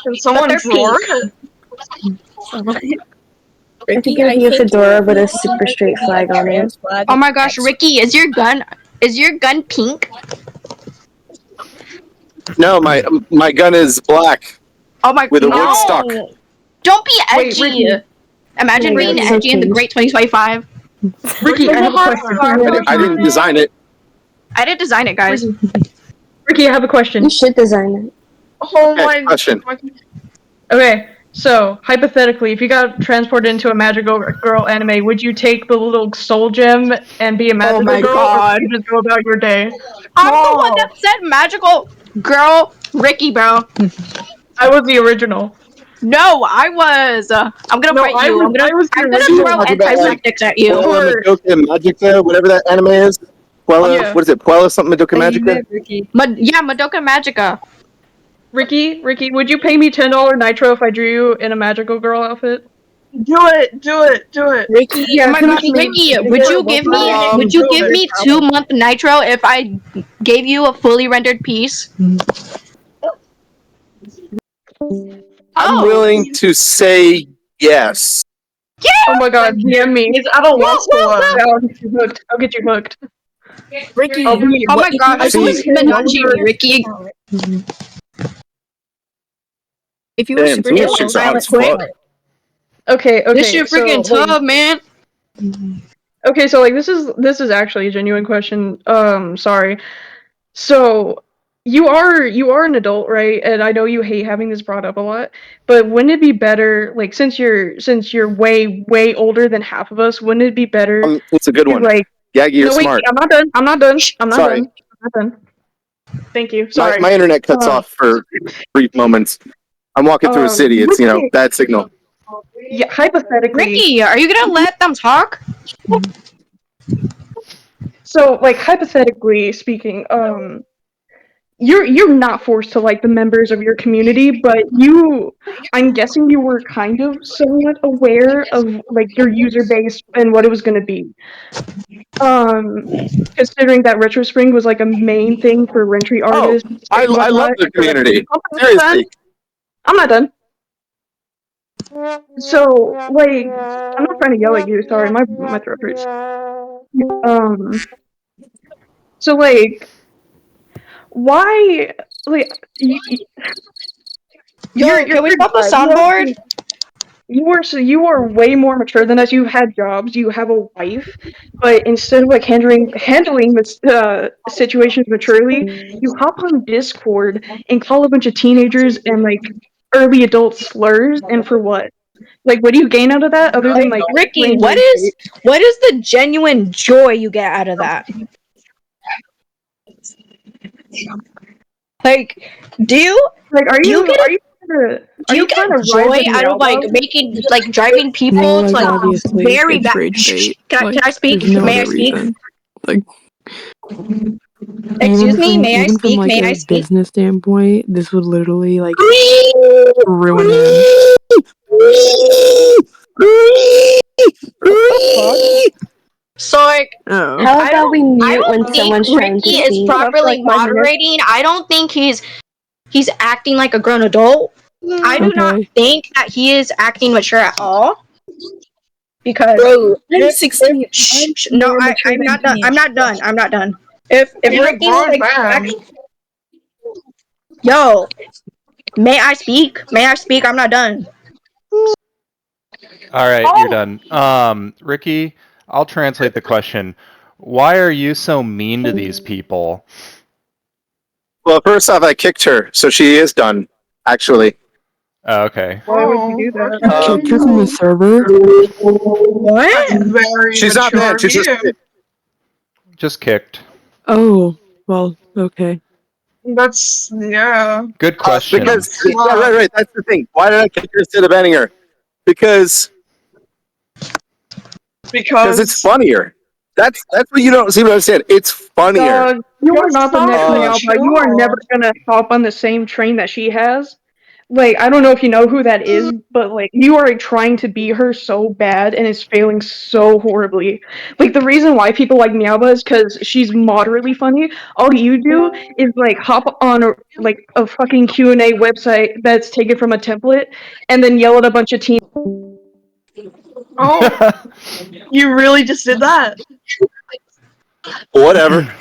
Can someone they're draw pink. it? I could give you a fedora with a super straight flag on it. Oh my gosh, Ricky, is your gun pink? No, my gun is black Oh my with a no. wood stock. Don't be Wait, edgy. Ricky. Imagine Yeah, being it's edgy in the okay. Great 2025. Ricky, I have a question. I didn't design it. I didn't design it, guys. Ricky, I have a question. You should design it. Oh Okay, question. Okay, so hypothetically, if you got transported into a magical girl anime, would you take the little soul gem and be a magical my girl, God. or would you just go about your day? I'm the one that said magical girl, Ricky, bro. I was the original. No, I was. I'm gonna No, fight I you. was the I'm gonna original. throw Talk about, antiseptics at you. Puella Madoka Magica, whatever that anime is. Puella, Yeah. what is it? Puella something Madoka Magica? Ricky. Yeah, Madoka Magica. Ricky, would you pay me $10 nitro if I drew you in a magical girl outfit? Do it. Ricky, Oh my gosh, Ricky, would you give me 2-month nitro if I gave you a fully rendered piece? I'm willing to say yes. Oh my god, DM me. He's at a loss for words. I'll get you hooked. I'll get you hooked. Ricky. I'll be Oh my gosh, See- who's Minachi, Ricky? If you were Damn, super this hit shit's with hot as violent fuck. Okay. This shit freaking so, tough, man. Okay, so like this is actually a genuine question. Sorry. So you are an adult, right? And I know you hate having this brought up a lot, but wouldn't it be better, like since you're way older than half of us, wouldn't it be better It's a good to, one. like Yagi, you're no wait, smart. I'm not done. Sorry. I'm not done. Thank you. Sorry. My internet cuts Uh, off for brief moments. I'm walking through a city. It's, bad signal. Yeah, hypothetically. Ricky, are you gonna let them talk? So, like, hypothetically speaking, you're not forced to like the members of your community, but I'm guessing you were kind of somewhat aware of like your user base and what it was going to be. Considering that Retrospring was like a main thing for Rentry artists. I love the community. Seriously. I'm not done. So, like, I'm not trying to yell at you. Sorry, my throat hurts. So like, why? Like, Can we stop the soundboard? You are way more mature than us. You had jobs. You have a wife, but instead of like handling this situations maturely, you hop on Discord and call a bunch of teenagers and like early adult slurs. And for what? Like, what do you gain out of that other than like Ricky, what is the genuine joy you get out of that? Like, do you get joy out of like making like driving people to like very bad? Can I speak? May I speak? Like, Excuse me, may I speak? From, May I a speak? business standpoint, this would literally like ruin him. So like, Oh. How about we mute when think someone's trying to Ricky is speak? properly moderating. I don't think he's acting like a grown adult. I do not think that he is acting mature at all. Because I'm 16. no, I'm not done. I'm not done. If Ricky was like, yo, may I speak? I'm not done. All right, you're done. Ricky, I'll translate the question. Why are you so mean to these people? Well, first off, I kicked her, so she is done, actually. Oh, okay. Why would you do that? Kicked her from the server? What? She's not banned. She's Just kicked. Oh, well, okay. That's Good question. Right. That's the thing. Why did I kick her instead of banning her? Because it's funnier. That's what you don't seem to understand. It's funnier. You are not the next Meow, but you are never gonna hop on the same train that she has. like, I don't know if you know who that is, but like, you are trying to be her so bad and it's failing so horribly. Like, the reason why people like Meowba is because she's moderately funny. All you do is like hop on a fucking Q&A website that's taken from a template and then yell at a bunch of teens. Oh, you really just did that? Whatever.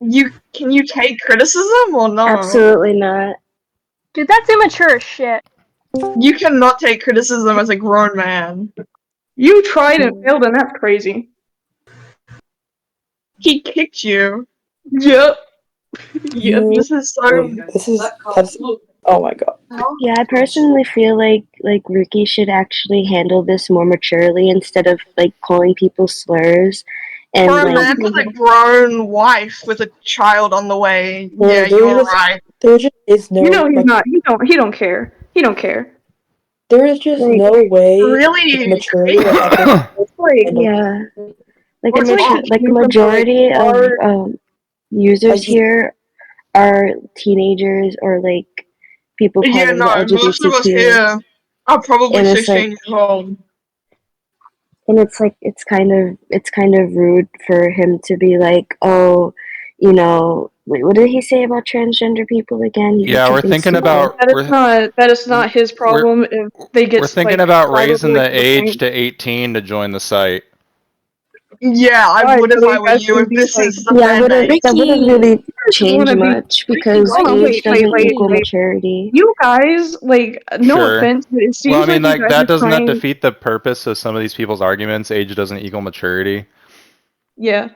Can you take criticism or not? Absolutely not. Dude, that's immature as shit. You cannot take criticism as a grown man. You tried and failed, and that's crazy. He kicked you. Yep. Yep. This is so. That's oh my god. Yeah, I personally feel like Ricky should actually handle this more maturely instead of like calling people slurs. And For a like, man with a grown wife with a child on the way, Well, yeah, there you're is- right. There just is no You know he's like, not. He don't care. He don't care. there is just Like, no way Really? maturity or ethics Like, handle- yeah, like What's a wrong? like a People majority of are- users I- here are teenagers or like people part Yeah, of no, the most of us LGBTQ. here are probably And it's 16 years old. And it's like it's kind of rude for him to be like, oh, you know, wait, what did he say about transgender people again? He was Yeah, we're something thinking stupid. about that is not his problem if they get. we're thinking like, about raising probably the age point. to 18 to join the site. Yeah, I Why, would if so I you were guys you. can If be this like- is the Yeah, mandate. that wouldn't really change wanna be- much because Hold on, age wait, doesn't wait, equal wait. maturity. You guys, like, no Sure. offense, but it seems Well, I mean, like like you guys that are doesn't that trying. defeat the purpose of some of these people's arguments? Age doesn't equal maturity. Yeah.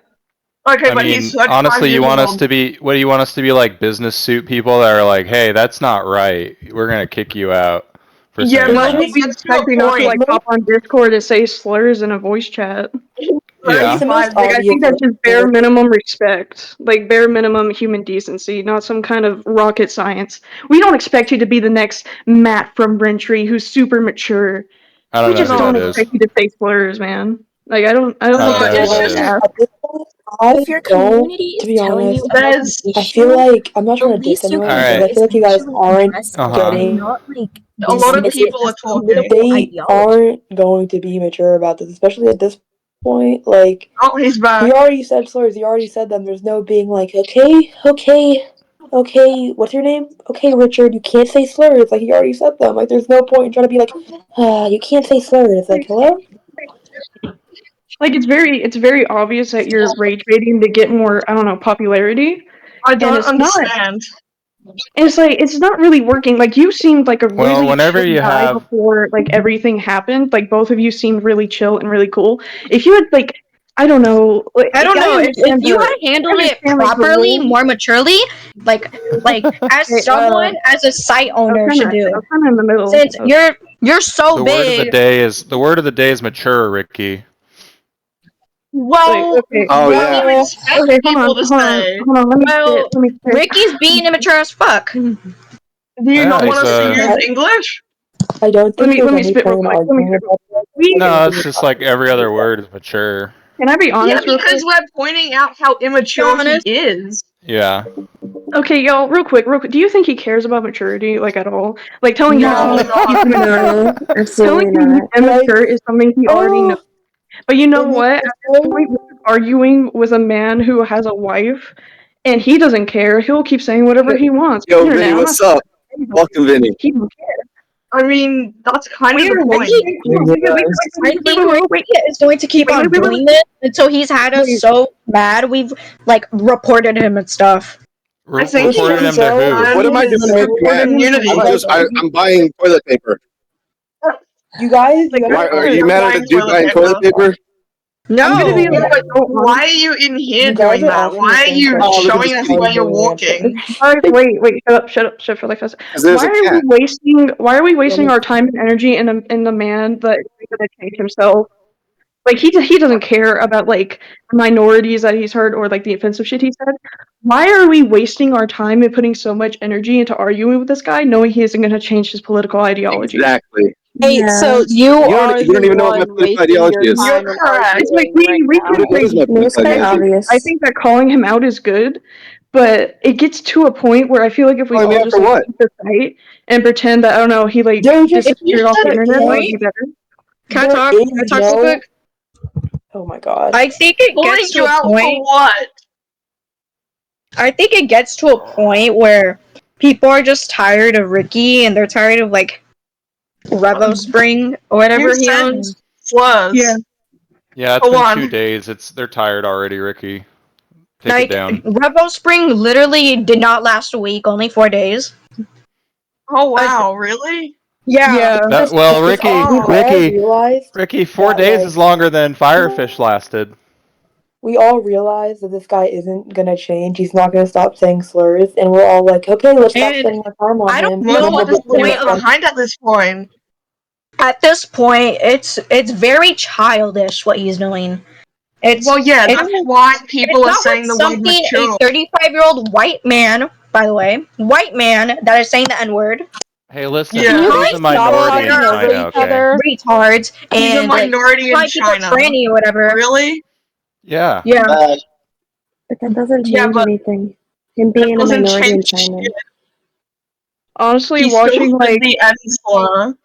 Okay, I but mean, he's 35 honestly, you years want us old. to be? What do you want us to be like? Business suit people that are like, "Hey, that's not right. We're gonna kick you out for Yeah, saying but that." he gets to a Expect me not to point. like hop on Discord and say slurs in a voice chat. Yeah. It's the most Like, I think that's obvious- just bare minimum respect, like bare minimum human decency, not some kind of rocket science. We don't expect you to be the next Matt from Braintree who's super mature. I don't We know just who don't that is. expect you to say slurs, man. Like, I don't I don't know know what who it's that just- is. At this point, I If your don't, community to is be telling honest, you about an There's- I issue, feel like I'm not the trying to diss least you anyone, can Alright. but do I feel like you is guys actually aren't address it Uh-huh. getting. and not like A lot of dismiss it people as are talking. political They ideology. aren't going to be mature about this, especially at this point. Like, Oh, he's back. he already said slurs. He already said them. There's no being like, okay, what's your name? Okay, Richard, you can't say slurs. Like, he already said them. Like, there's no point in trying to be like, you can't say slurs. Like, hello? like it's very obvious that you're rage baiting to get more, I don't know, popularity. I don't it's not. understand. And it's like it's not really working. Like, you seemed like a Well, really whenever chill you guy have- before like everything happened. Like, both of you seemed really chill and really cool. If you had like, I don't know, like, I don't know if understand you the- had handled it understand, like, the properly, rules. more maturely, like as Okay, someone as a site owner should do. I'm kind of in the middle. Since of- you're so The word of the day is mature, Ricky. Well, okay. Oh, what yeah. do you expect Okay, people to say? hold on. Let me Well, spit. Let me spit. Ricky's being immature as fuck. Do you Yeah, not want us to he's, use English? I don't think Let me there's any spit real point in quick. arguing about that. We- No, it's just like every other word is mature. Can I be Yeah, honest? real because quick? we're pointing out how immature Honest. he is. Yeah. Okay, y'all, real quick. Do you think he cares about maturity, like, at all? Like, telling him No, he's no. immature, Absolutely telling him he's not. immature is something he already knows. But you know what? At this Oh, point, we're arguing with a man who has a wife, and he doesn't care. He'll keep saying whatever he wants. Yo, Internet, Vinny, I'm what's not- up? Welcome, Vinny. He don't care. I mean, that's kind of the point. I think Ricky is going to keep on doing this until he's had us so mad we've like reported him and stuff. I think he Reported him should to who? What am I doing to make you mad? Immunity. I'm buying toilet paper. you guys, Why, are you mad at a dude buying toilet paper? No, I'm gonna be like, Why are you in here You guys doing are that? asking Why the are same you question. showing us where you're walking? wait, shut up for like a second. 'Cause there's Why a are we cat. wasting our time and energy in the man that is gonna change himself? Like, he doesn't care about like minorities that he's heard or like the offensive shit he said. Why are we wasting our time and putting so much energy into arguing with this guy, knowing he isn't gonna change his political ideology? Exactly. Hey, Yeah. so you don't- are you don't the even know what my one political wasting ideology your is. time You're and correct. It's like arguing right now. we can What is my I mean, it's political kind of ideology? obvious. I think that calling him out is good, but it gets to a point where I feel like if we Calling me all out just for like what? keep the fight and pretend that I don't know he like There just disappeared off the said internet, that would point- be better. Can I there talk? is Can I talk real no. quick? Oh my god. I think it Pulling gets to you a out for point. what? I think it gets to a point where people are just tired of Ricky and they're tired of like Revospring or whatever You he said owns. slurs. Yeah. Yeah, it's For been one. 2 days. They're tired already, Ricky. Take Like it down. Revospring literally did not last a week, only 4 days. Oh wow, really? Yeah. That, well, Because Ricky, we've all Ricky, realized Ricky, 4 that, days like, is longer than Firefish lasted. we all realize that this guy isn't gonna change. He's not gonna stop saying slurs, and we're all like, okay, let's stop And spending our time on I don't him. know and then What at we'll this get to is point next of behind at this point? at this point it's very childish what he's doing. Well, yeah, it's that's why it's people are not saying the word something mature. a 35-year-old white man, by the way, white man that is saying the N-word. Hey, listen, Yeah. he's a minority in China, okay? Retards He's a and like minority in calling people China. tranny or whatever. Really? Yeah. Yeah. But that doesn't Yeah, change but anything. Him being a doesn't minority in change China. shit. Honestly, He watching still said like the N slur.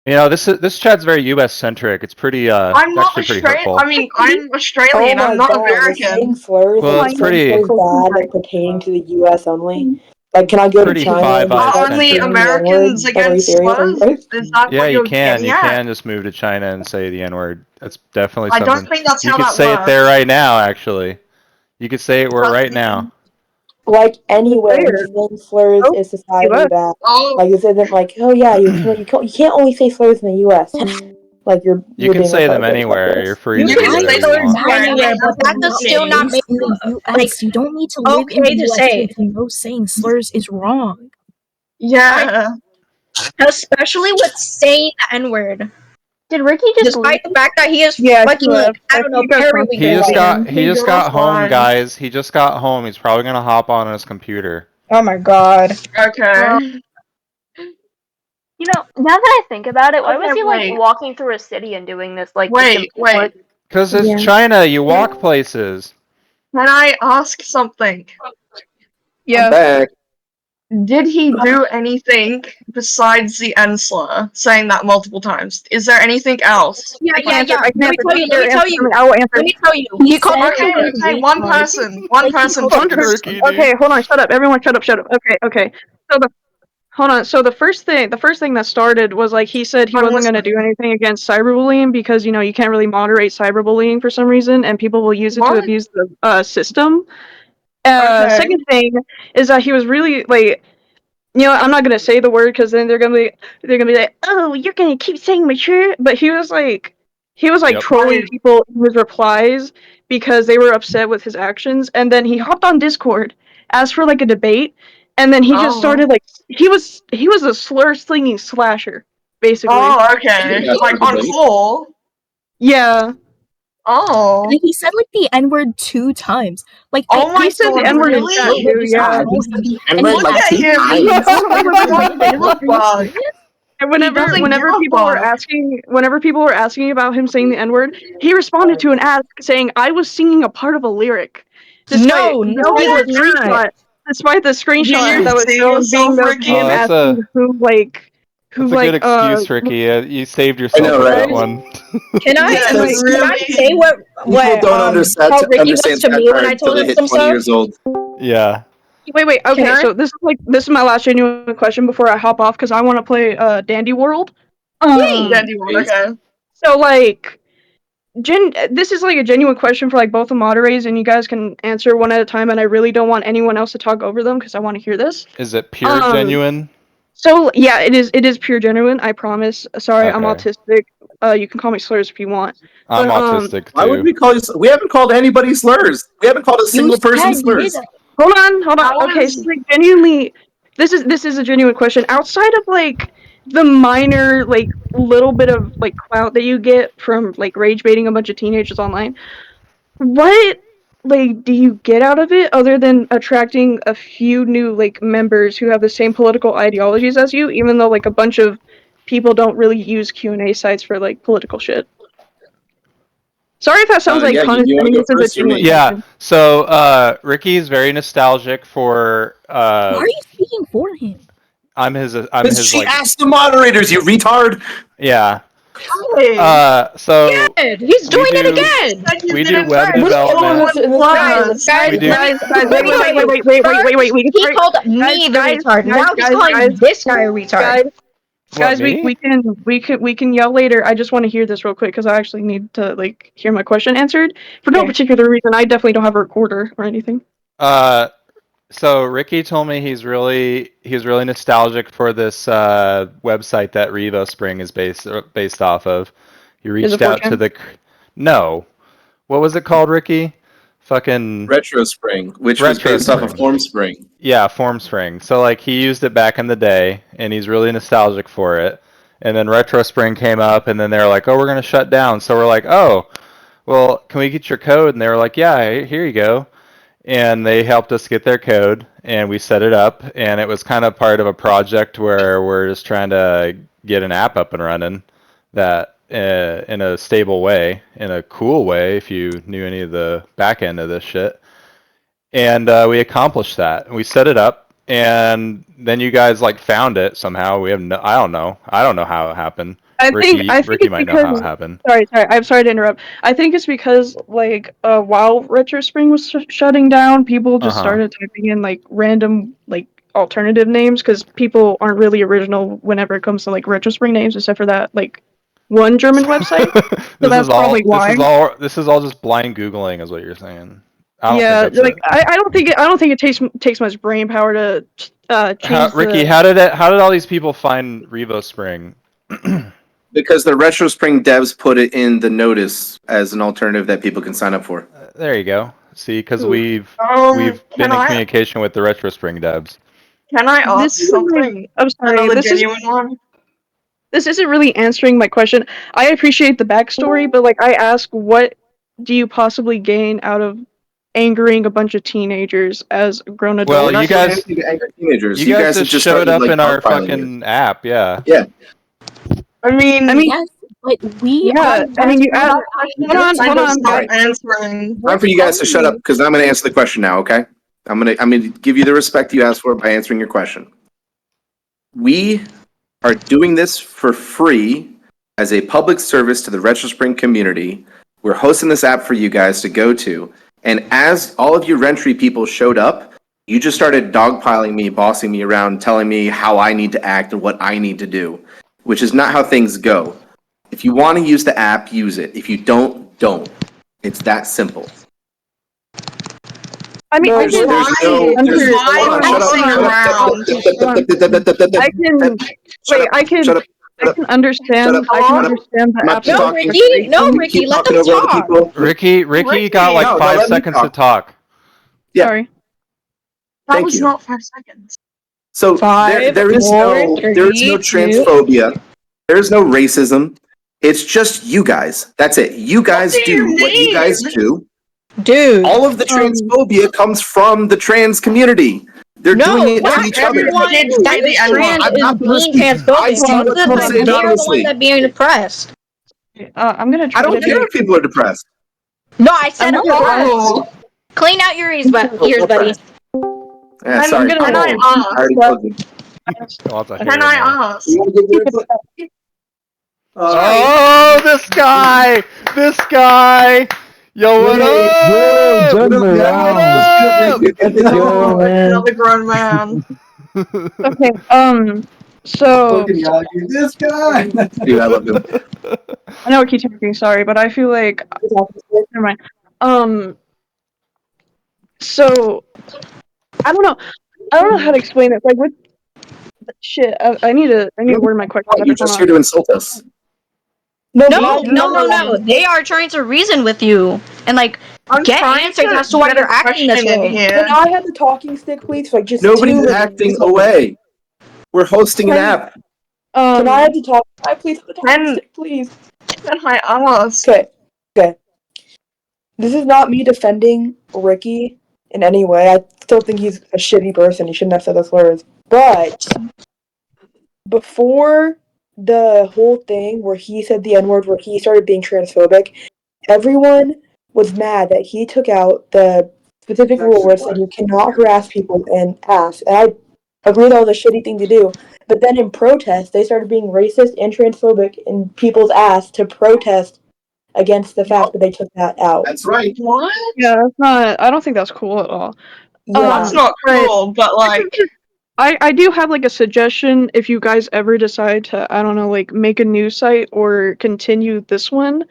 You know, this chat's very U.S. centric. It's pretty I'm it's not actually pretty Australian. hurtful. I mean, I'm Oh Australian. my I'm not god, we're American. saying slurs, Well, like it's we're saying pretty- slurs bad, like pertaining to the US only. Like, can I go to Pretty China Five and Eyes start Only centric. saying the N-word? Americans Like, are you against serious? slurs? Is that Yeah, what you you're can. getting You at? can just move to China and say the N-word. That's definitely I something. don't think that's You how could that say works. it there right now, actually. You could say it right now. Like, anywhere, Fair. just saying slurs Oh, is societally US. bad. Oh, Like, this isn't like, oh yeah, you can't only say slurs in the US. Like, You you're can being say them retarded about anywhere. this. You're free you to can do say whatever you slurs want. Anywhere, but that does still not make in the US. like, You don't need to live in okay the to US say. to know saying slurs is wrong. yeah. Especially with saying the N-word. Did Ricky just leave? Despite the fact that he is Yeah, fucking he like, left. I don't know, You guys talked He just about got he just He got goes home, live. guys. He just got home. He's probably gonna hop on his computer. Oh my god. Okay. You know, now that I think about it, why was Okay, he wait. like walking through a city and doing this? Like, Wait. Cause it's Yeah. China. You walk places. Can I ask something? Yeah. Back. Did he do anything besides the N slur, saying that multiple times? Is there anything else? Yeah, I can answer. yeah. Let me tell you. I will answer. Let me tell you. He He called said me. that Okay, one person. One Like, he person. called focus. Ricky, Okay, hold on, shut up. Everyone shut up. Okay. So the first thing that started was like he said he I'm wasn't going to do listening. anything against cyberbullying because you can't really moderate cyberbullying for some reason and people will use it to What? abuse the system. Okay. Second thing is that he was really like I'm not gonna say the word because then they're gonna be like, oh, you're gonna keep saying mature. But he was like Yep. trolling people in his replies because they were upset with his actions. And then he hopped on Discord, asked for like a debate, and then he just started like he was a slur slinging slasher basically. Oh, okay. Like on call. Yeah. Oh. He said like the N-word 2 times. Like, Oh my He said the god, N-word in really? chat too. Yeah. N-word like 2 times. And whenever people were asking about him saying the N-word, he responded to an ask saying, "I was singing a part of a lyric." Despite No, he was not. despite the screenshot you that was see shown being yourself, of Ricky? him Oh, that's asking That's a good excuse, Ricky. You saved yourself know, with right? that one. Can I Yeah, can I really? say what People don't how understand Ricky was to me when I told him some until they hit 20 stuff? years old. Yeah. Wait. Okay, Can I? so this is my last genuine question before I hop off because I want to play Dandy World. Dandy World, okay. So like, this is like a genuine question for like both the moderators, and you guys can answer one at a time. And I really don't want anyone else to talk over them because I want to hear this. Is it pure genuine? So yeah, it is pure genuine. I promise. Sorry, I'm Okay. autistic. You can call me slurs if you want. I'm But, autistic Why would too. we call you? We haven't called anybody slurs. We haven't called a single person slurs. Hold on. How Okay, is- so like genuinely, this is a genuine question. Outside of like the minor like little bit of like clout that you get from like rage baiting a bunch of teenagers online, what like do you get out of it other than attracting a few new like members who have the same political ideologies as you, even though like a bunch of people don't really use Q&A sites for like political shit? Sorry if that sounds like yeah, you wanna condescending. go This is a first or genuine me? Yeah. question. So Ricky's very nostalgic for. Why are you speaking for him? I'm his Because she like. asked the moderators, you retard. Yeah. Hey, So Good. He's doing it again. said you we do didn't web first. development. in this Plus. Guys, We do- let me- Guys, let me tell you. wait. We can He start. called me the retard. Now he's calling this guy a retard. Guys, What, we me? can yell later. I just want to hear this real quick because I actually need to like hear my question answered for no Okay. particular reason. I definitely don't have a recorder or anything. So Ricky told me he's really nostalgic for this website that Revospring is based off of. He Is reached it out to 4chan? no, what was it called, Ricky? Fucking Retrospring, which was based off of Retrospring. Formspring. Yeah, Formspring. So like he used it back in the day, and he's really nostalgic for it. And then Retrospring came up, and then they were like, "Oh, we're gonna shut down." So we're like, "Oh, well, can we get your code?" And they were like, "Yeah, here you go." And they helped us get their code, and we set it up. And it was kind of part of a project where we're just trying to get an app up and running that in a stable way, in a cool way, if you knew any of the back end of this shit. And we accomplished that. We set it up, and then you guys like found it somehow. We have no, I don't know how it happened. I think Ricky it's might know how because it happened. sorry, I'm sorry to interrupt. I think it's because like while Retrospring was shutting down, people just started typing in like random like alternative names because people aren't really original whenever it comes to like Retrospring names, except for that like one German website. So that's probably why. This is all just blind Googling, is what you're saying. I don't Yeah, think that's like it. I don't think it takes much brain power to change Ricky, the. how did all these people find Revospring? Because the Retrospring devs put it in the notice as an alternative that people can sign up for. There you go. See, because we've Can been in I- communication with the Retrospring devs. Can I ask This is something? I'm sorry. Another This is genuine one? this isn't really answering my question. I appreciate the backstory, but like I ask, what do you possibly gain out of angering a bunch of teenagers as grown adults? Well, you guys teenagers. You guys have just showed started, up like, in our dogpiling fucking app, yeah. Yeah. I mean, Yes, but we yeah. I mean, you add. Hold on. Stop answering. Time for you guys to shut up because I'm going to answer the question now. Okay, I'm going to give you the respect you asked for by answering your question. We are doing this for free as a public service to the Retrospring community. We're hosting this app for you guys to go to, and as all of you Rentry people showed up, you just started dogpiling me, bossing me around, telling me how I need to act and what I need to do, which is not how things go. If you want to use the app, use it. If you don't, don't. It's that simple. I mean, I There's can. no. I can. Wait, I can. Shut up. I can understand. I can understand the I'm not absolute talking. frustration. No, Ricky, let them talk. Ricky got like No, 5 let me seconds talk. to talk. Yeah. Sorry. That Thank was you. not 5 seconds. So there is no transphobia. There is no racism. It's just you guys. That's it. You guys do what you guys do. Dude. All of the transphobia comes from the trans community. They're doing it to each other. Everyone that is being transphobic. Most of the time, they are the ones that are being depressed. I'm gonna try. I don't care if people are depressed. No, I said I'm oppressed. Clean out your ears, buddy. Yeah, sorry. Can I I already told you. Can I ask? Oh, this guy! Yo, what up? Another grown man. Okay. So. This guy. Dude, I love him. I know I keep talking. Sorry, but I feel like. Never mind. So. I don't know how to explain it. Like, what? Shit. I need to word my question. You're just here to insult us. No. They are trying to reason with you and like get answers as to why you're acting this way. Can I have the talking stick, please? Like just Nobody's 2 acting away. We're hosting an app. Can I have the talk? Can I please have the talking stick, please? Can I ask? Okay. This is not me defending Ricky in any way. I still think he's a shitty person. He shouldn't have said those words. But before the whole thing where he said the N-word, where he started being transphobic, everyone was mad that he took out the specific rule where it said you cannot harass people and ask. And I agree that was a shitty thing to do. But then in protest, they started being racist and transphobic in people's ass to protest against the fact that they took that out. That's right. What? Yeah, that's not. I don't think that's cool at all. That's not cool, but like, I do have like a suggestion if you guys ever decide to, I don't know, like make a new site or continue this one.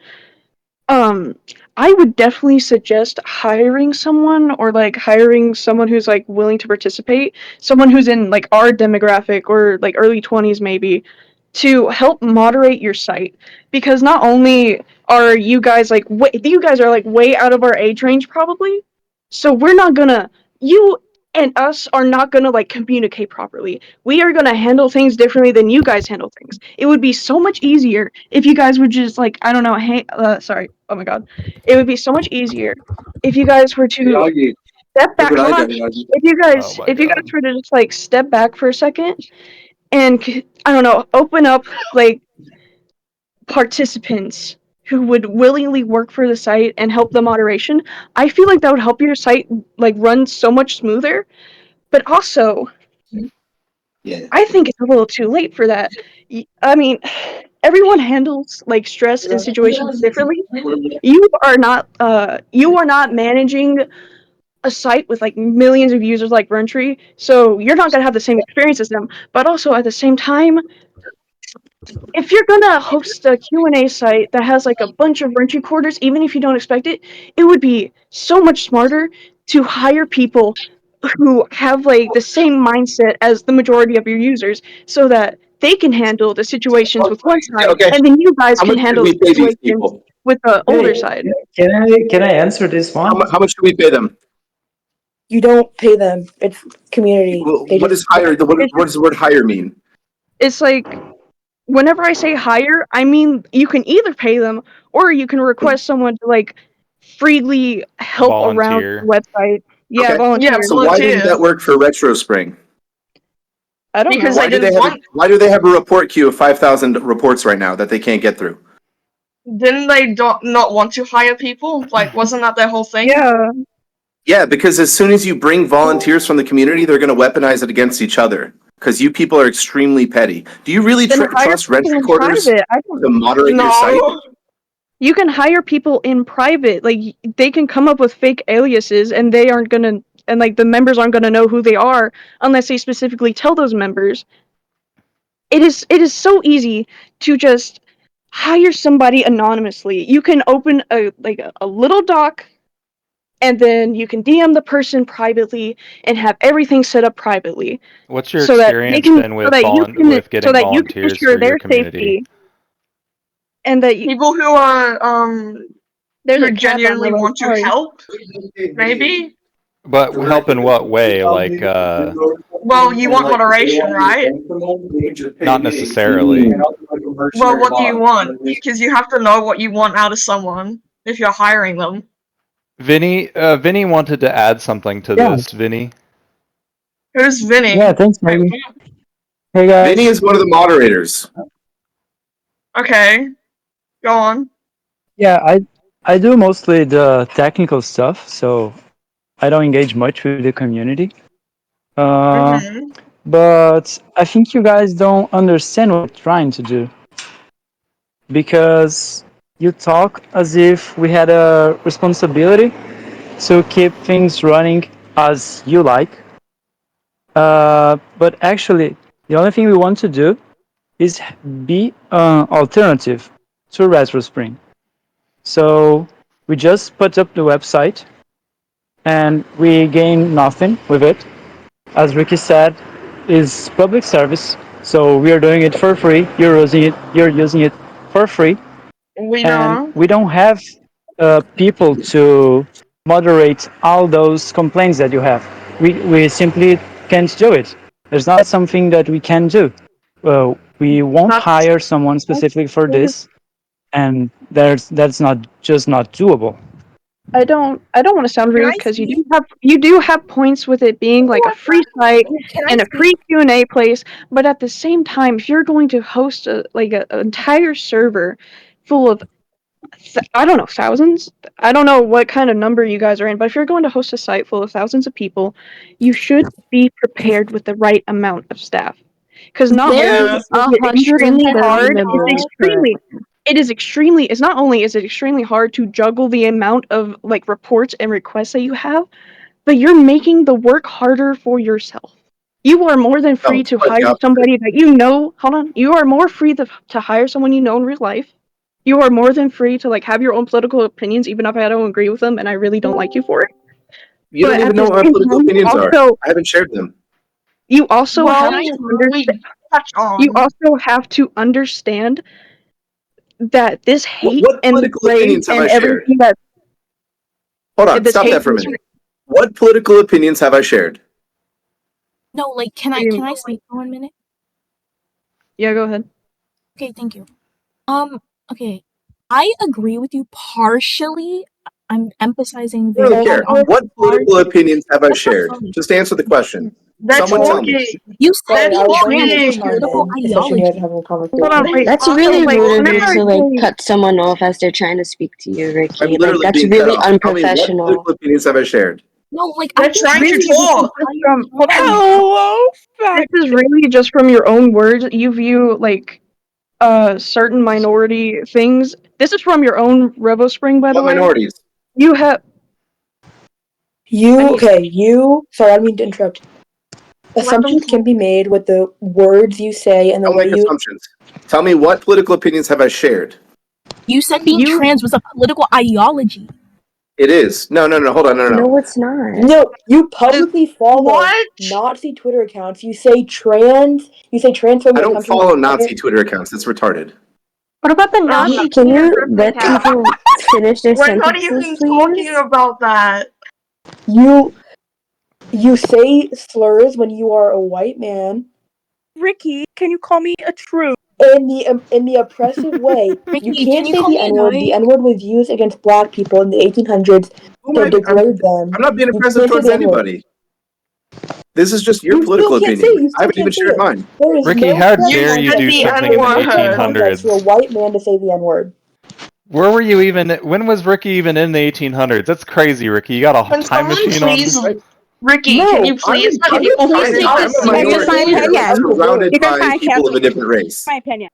I would definitely suggest hiring someone or like hiring someone who's like willing to participate, someone who's in like our demographic or like early 20s maybe, to help moderate your site, because not only are you guys like you guys are like way out of our age range probably, so we're not gonna you and us are not gonna like communicate properly. We are gonna handle things differently than you guys handle things. It would be so much easier if you guys would just like, I don't know, sorry, oh my god, it would be so much easier if you guys were to step back. Hold on. Oh my If you guys god. were to just like step back for a second and I don't know, open up like participants who would willingly work for the site and help the moderation, I feel like that would help your site like run so much smoother. But also, I think it's a little too late for that. I mean, everyone handles like stress and situations differently. You are not managing a site with like millions of users like Runtree, so you're not gonna have the same experience as them. But also at the same time, if you're gonna host a Q&A site that has like a bunch of Runtree quarters, even if you don't expect it, it would be so much smarter to hire people who have like the same mindset as the majority of your users, so that they can handle the situations with one side, Okay. and then you guys How can much should handle we the pay these situations people? with the older side. Can I answer this one? How much should we pay them? You don't pay them. It's community. Well, They what just does hire? What does the word hire mean? It's like, whenever I say hire, I mean you can either pay them or you can request someone to like freely help around the Volunteer. website. Yeah, Okay. volunteer. yeah, So why didn't volunteer. that work for Retrospring? I don't Because know. I didn't want. Why do they have a report queue of 5,000 reports right now that they can't get through? Didn't they not want to hire people? Like, wasn't that their whole thing? Yeah, Yeah, because as soon as you bring volunteers from the community, they're going to weaponize it against each other. Because you people are extremely petty. Do you really then hire trust rent people in recorders private. I don't. to moderate your site? No. You can hire people in private. Like they can come up with fake aliases, and they aren't gonna, and like the members aren't gonna know who they are unless they specifically tell those members. It is so easy to just hire somebody anonymously. You can open a little doc, and then you can DM the person privately and have everything set up privately, What's your so that they experience can, been with so getting that you can volunteers ensure for your their community? safety, and that you, People who are there's who a cat on my genuinely leg. want to Sorry. help, maybe. But help in what way? Like, Well, you want moderation, right? not necessarily. Well, what do you want? Because you have to know what you want out of someone if you're hiring them. Vinny wanted to add something to Yeah. this. Vinny? Who's Vinny? Yeah, thanks, Maggie. Hey guys. Vinny is one of the moderators. Okay, go on. Yeah, I do mostly the technical stuff, so I don't engage much with the community. Mhm. But I think you guys don't understand what we're trying to do, because you talk as if we had a responsibility to keep things running as you like. But actually, the only thing we want to do is be an alternative to Retrospring. So we just put up the website and we gain nothing with it. As Ricky said, is public service. So we are doing it for free. You're using it for free. We And know. we don't have people to moderate all those complaints that you have. We simply can't do it. There's not something that we can do. We won't That's hire someone specifically for this, and that's not doable. I don't want to sound Can I rude, because speak? you do have points with it being like a free site Can I and a speak? free Q&A place, but at the same time, if you're going to host an entire server full of I don't know, thousands? I don't know what kind of number you guys are in, but if you're going to host a site full of thousands of people, you should be prepared with the right amount of staff. Because not only Yeah. is it extremely 130 hard, members it's not only is it extremely hard to juggle the amount of like reports and requests that you have, but you're making the work harder for yourself. You are more than free it's to quite the hire opposite. somebody that you know. Hold on. You are more free to hire someone you know in real life. You are more than free to like have your own political opinions, even if I don't agree with them and I really don't like you for it. You don't But even at know the what my same political time, opinions are. I haven't shared them. you also Well, have to we understand. touch on. You also have to understand that this hate What and the political rage opinions have and I shared? everything that Hold on, this stop hate that for a and this- minute. What political opinions have I shared? No, like, can I speak for 1 minute? Yeah, go ahead. Okay, thank you. Okay. I agree with you partially. I'm emphasizing I don't very care. on What political partially. opinions have I That's not shared? funny. Just answer the question. They're Someone tell me. talking. You said Sorry, I being was trans going is to a chime political in, especially when you guys are ideology. having a conversation. Hold on, wait. That's Also, really like, rude of you whenever to like I- cut someone off as they're trying to speak to you, Ricky. I'm Like literally that's being cut really off. Tell me what unprofessional. political opinions have I shared? No, like They're I think trying to trans talk. This is really just from your own words. You view like certain minority things. This is from your own Revospring, by the What way. minorities? You have Sorry, I didn't mean to interrupt. Assumptions can be made with the words you say and the Don't way make you. assumptions. Tell me what political opinions have I shared? you said being trans was a political ideology. It is. No. Hold on. No, it's not. No, you publicly follow What? Nazi Twitter accounts. You say trans. You say transphobic. I don't follow Nazi Twitter accounts. That's retarded. What about the Nazi Can you Twitter let account? people finish their We're not sentences, even please? talking about that. You say slurs when you are a white man. Ricky, can you call me a true? In the oppressive way. Ricky, You can can't you say call the me N-word. The annoying? N-word was used against black people in the 1800s to degrade them. I'm not being You oppressive can't say towards the N-word. anybody. This is just your You political still can't opinion. say it. You I haven't still even can't say shared it. mine. There is Ricky, no how correct dare you context. do the something in the N-word. There's no context for a 1800s? white man to say the N-word. Where were you even? When was Ricky even in the 1800s? That's crazy, Ricky. You got a Can time someone machine on? please, Ricky? No, can you please I'm say a Here's minority my here. opinion. I'm surrounded You're gonna by find people of a Catholic. different race. My opinion.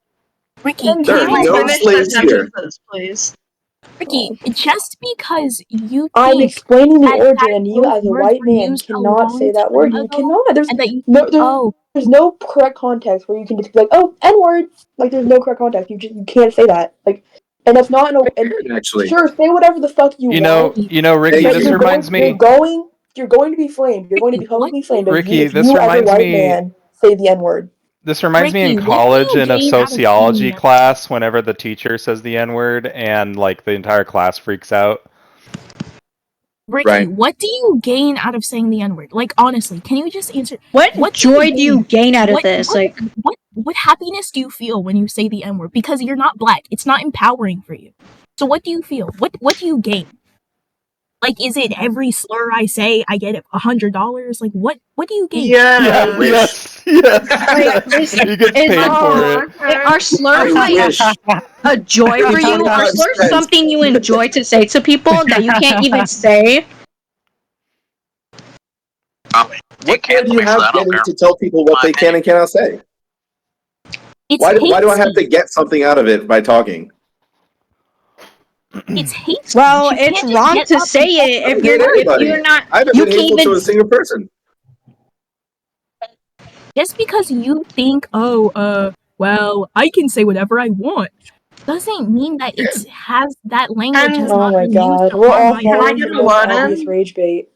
Ricky, Can There are can you people no finish their slaves here. sentences, please? Ricky, just because you I'm think explaining the that origin, and you those as a words white were man used a cannot say long that word. time You ago, cannot. and that you think, There's no correct context where you can just be like, oh, N-word. Like, there's no correct context. You can't say that. Like, and that's not Actually, sure, say whatever the fuck you want. Ricky, But this reminds me. You're going to be flamed. You're going to be publicly flamed Ricky, if this you as a reminds white me- man say the N-word. This reminds me in Ricky, what do college you in a gain out of sociology saying that? class whenever the teacher says the N-word and like the entire class freaks out. Ricky, what do you gain out of saying the N-word? Like, honestly, can you just answer? What joy do you gain out of this? Like, what happiness do you feel when you say the N-word? Because you're not black. It's not empowering for you. So what do you feel? What do you gain? Like, is it every slur I say I get $100? Like, what do you gain? Yes. You get paid for it. Are slurs like a joy for you? Are slurs something you enjoy to say to people that you can't even say? What care do you have getting to tell people what they can and cannot say? Why do I have to get something out of it by talking? It's hate speech. Well, You it's can't just wrong get to up say and it say if the you're word. not. I haven't You been can't hateful even. to a single person. Just because you think, well, I can say whatever I want, doesn't mean that it has that language has Oh not my been used god, to we're harm all my falling for the most obvious rage bait.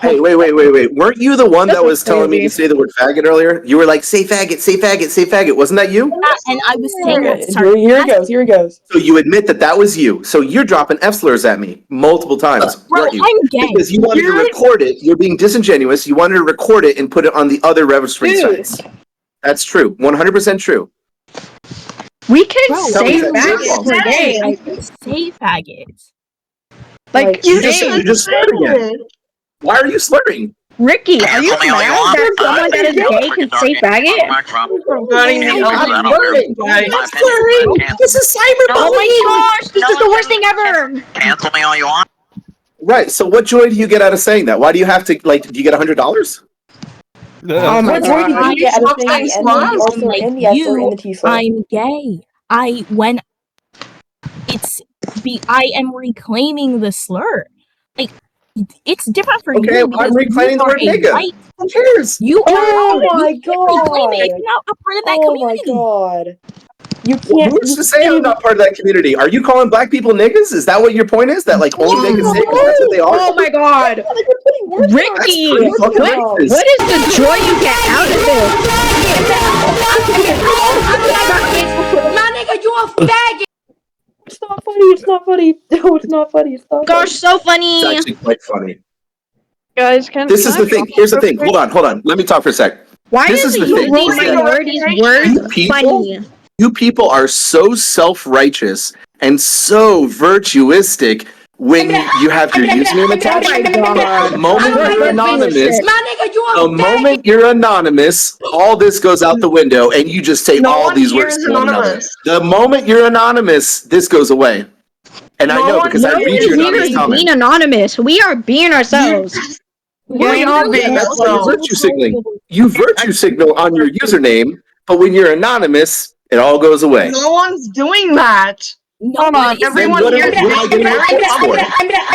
Hey, wait. Weren't you the one This that is was telling me to crazy. say the word faggot earlier? You were like, say faggot, say faggot, say faggot. Wasn't that you? And I was saying that Here he goes. So you admit that was you. So you're dropping F slurs at me multiple times, Bro, weren't you? I'm gay. Because you wanted to record it. You're being disingenuous. You wanted to record it and put it on the other Revospring sites. That's true. 100% true. We can Bro, say that- faggots say- per day. I can say faggots. Like you just slurred again. Why are you slurring? Ricky, are you mad that someone that is gay can say faggot? Regarding the LGBT. I'm sorry. This is cyberbullying. Oh my gosh, this is the worst thing ever. Cancel me all you want. Right. So what joy do you get out of saying that? Why do you have to like? Do you get $100? Oh my What joy do god. you get out of saying the N word or Like in the S or in you, the T slur? I'm gay. I am reclaiming the slur. Like, it's different for Okay, you because I'm reclaiming the you are word a nigga. white. Who cares? You Oh are. my You can't reclaim it if god! you're not a part of that Oh my community. god! You can't. Who's You to say can't I'm even. not part of that community? Are you calling black people niggas? Is that what your point is? That like only they can say because that's what they are? Oh my god. Like, you're putting words in our Ricky, pretty fucking what racist. is the joy you get out of this? My nigga, you a faggot! It's not funny. It's not funny. No, it's not funny. It's not Gosh, funny. so funny. It's actually quite funny. Guys, can This can is I the thing. talk Here's the real thing. quick? Hold on. Let me talk for a sec. Why This is is it the thing. using Is that minorities' you words people, funny? you people are so self-righteous and so virtuistic when you have your username attached. Oh my god. The moment We're you're both being anonymous, shit. My nigga, you a the moment you're anonymous, all this goes out the window, and you just say No all one these here words is to one another. anonymous. The moment you're anonymous, this goes away. And I No know one because I here read Nobody your is here anonymous is being- comment. being anonymous. We are being ourselves. We are being That's why you ourselves. virtue signaling. You virtue signal on your username, but when you're anonymous, it all goes away. No one's doing that. No one is. Everyone Then here what am I getting reports for?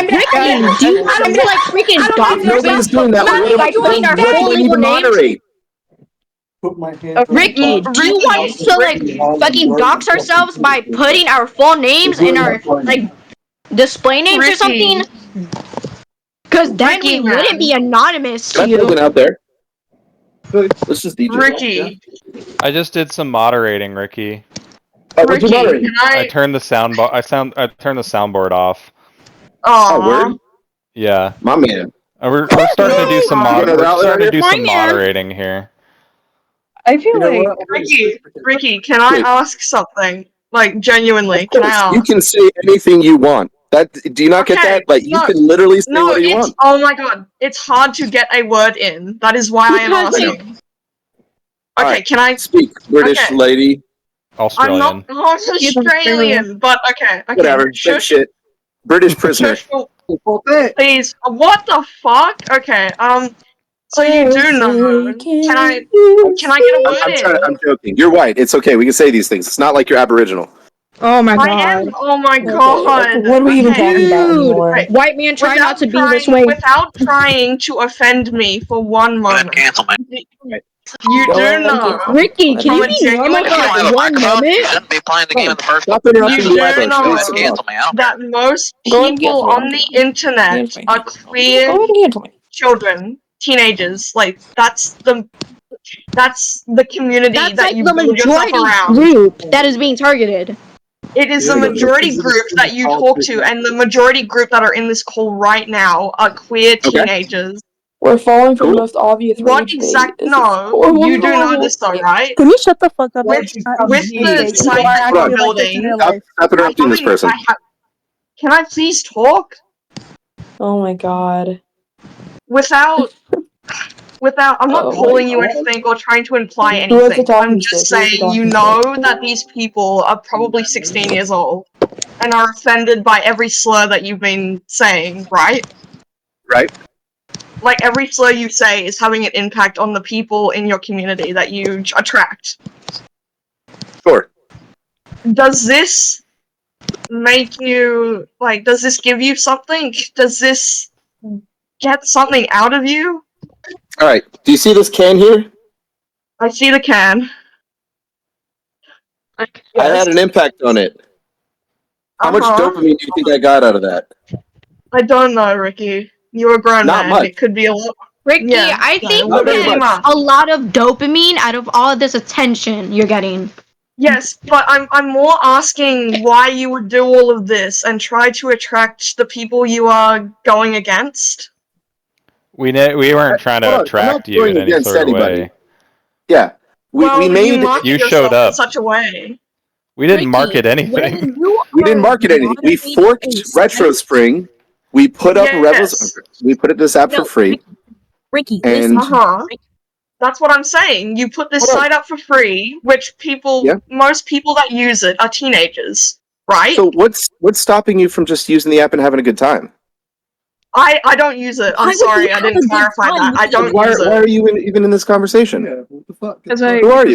Ricky, do you want to like freaking dox Nobody's yourself doing that. by putting our What full do I need to legal names? moderate? Ricky, do you want to like fucking dox ourselves by putting our full names and our like display names or something? Because then Ricky, we wouldn't be anonymous Can to I plug you. it out there? Let's just DJ. Ricky, I just did some moderating, Ricky. Oh, what'd you Ricky, moderate? can I I? turned the I turned the soundboard off. Oh, Aw. word? Yeah. My man. We're starting to do some You got another outlet on here? moderating here. I feel You know like what? Ricky, can I ask something? Like, genuinely, Of can I course, ask? you can say anything you want. That do you not get Okay, that? Like you no, can literally say No, whatever you it's want. oh my god, it's hard to get a word in. That is why I am Because asking. Okay, Alright, can I? speak, British Okay. lady. I'm Australian. not Australian, but okay. Whatever. Same Shush, shit. British prisoner. shush, please. What the fuck? Okay. So you do know? Can I get a word in? I'm joking. You're white. It's okay. We can say these things. It's not like you're Aboriginal. Oh my I am. god. Oh my Okay, god. what are we even talking about Dude, anymore? Right. white man try not to be this way. Without trying to offend me for one moment. Cancel me. You Go do ahead and know. cancel. Ricky, can you From a be normal genuine for You like one You moment? shouldn't be playing the game in the first Stop place. interrupting You me, do Approach. know Please. Cancel me. I don't that most Go ahead and people cancel. on the internet are queer Go ahead and cancel me. children, teenagers. Like that's the community That's that like you the build yourself majority around. group that is being targeted. It is the majority group that you talk to, and the majority group that are in this call right now are queer teenagers. We're falling for the Cool. most obvious What rage bait. exact? This is No, horrible, you do know horrible. this though, right? Can you shut the fuck up? With the site that Hold you're on. building, Stop interrupting this person. Can I please talk Oh my god. without? I'm not Oh my calling you God. anything or trying to imply Who has the anything. talking I'm just stick? Who has the saying you talking know that these people are probably 16 years old and are offended by every slur that you've been saying, right? Right. Like every slur you say is having an impact on the people in your community that you attract. Sure. Does this make you like? Does this give you something? Does this get something out of you? All right. Do you see this can here? I see the can. I had an impact on it. How much Uh-huh. dopamine do you think I got out of that? I don't know, Ricky. You're a grown Not man. much. It could be a lot. Ricky, Yeah, I no, think it you wouldn't very be get much. a lot of dopamine out of all of this attention you're getting. Yes, but I'm more asking why you would do all of this and try to attract the people you are going against. We weren't trying to Hold on, I'm attract not you going in any against sort of anybody. way. Yeah. We You made market You yourself showed up. in such a way. We didn't Ricky, market when anything. you we didn't are market anything. We moderating forked a site- Retrospring. We put up Yes. We put this app for free. Ricky, And- listen. That's what I'm saying. You put this site up for free, which most people that use it are teenagers, right? So what's stopping you from just using the app and having a good time? I don't use it. I'm sorry, I didn't clarify that. I don't use it. Why are you even in this conversation? Who are Because you?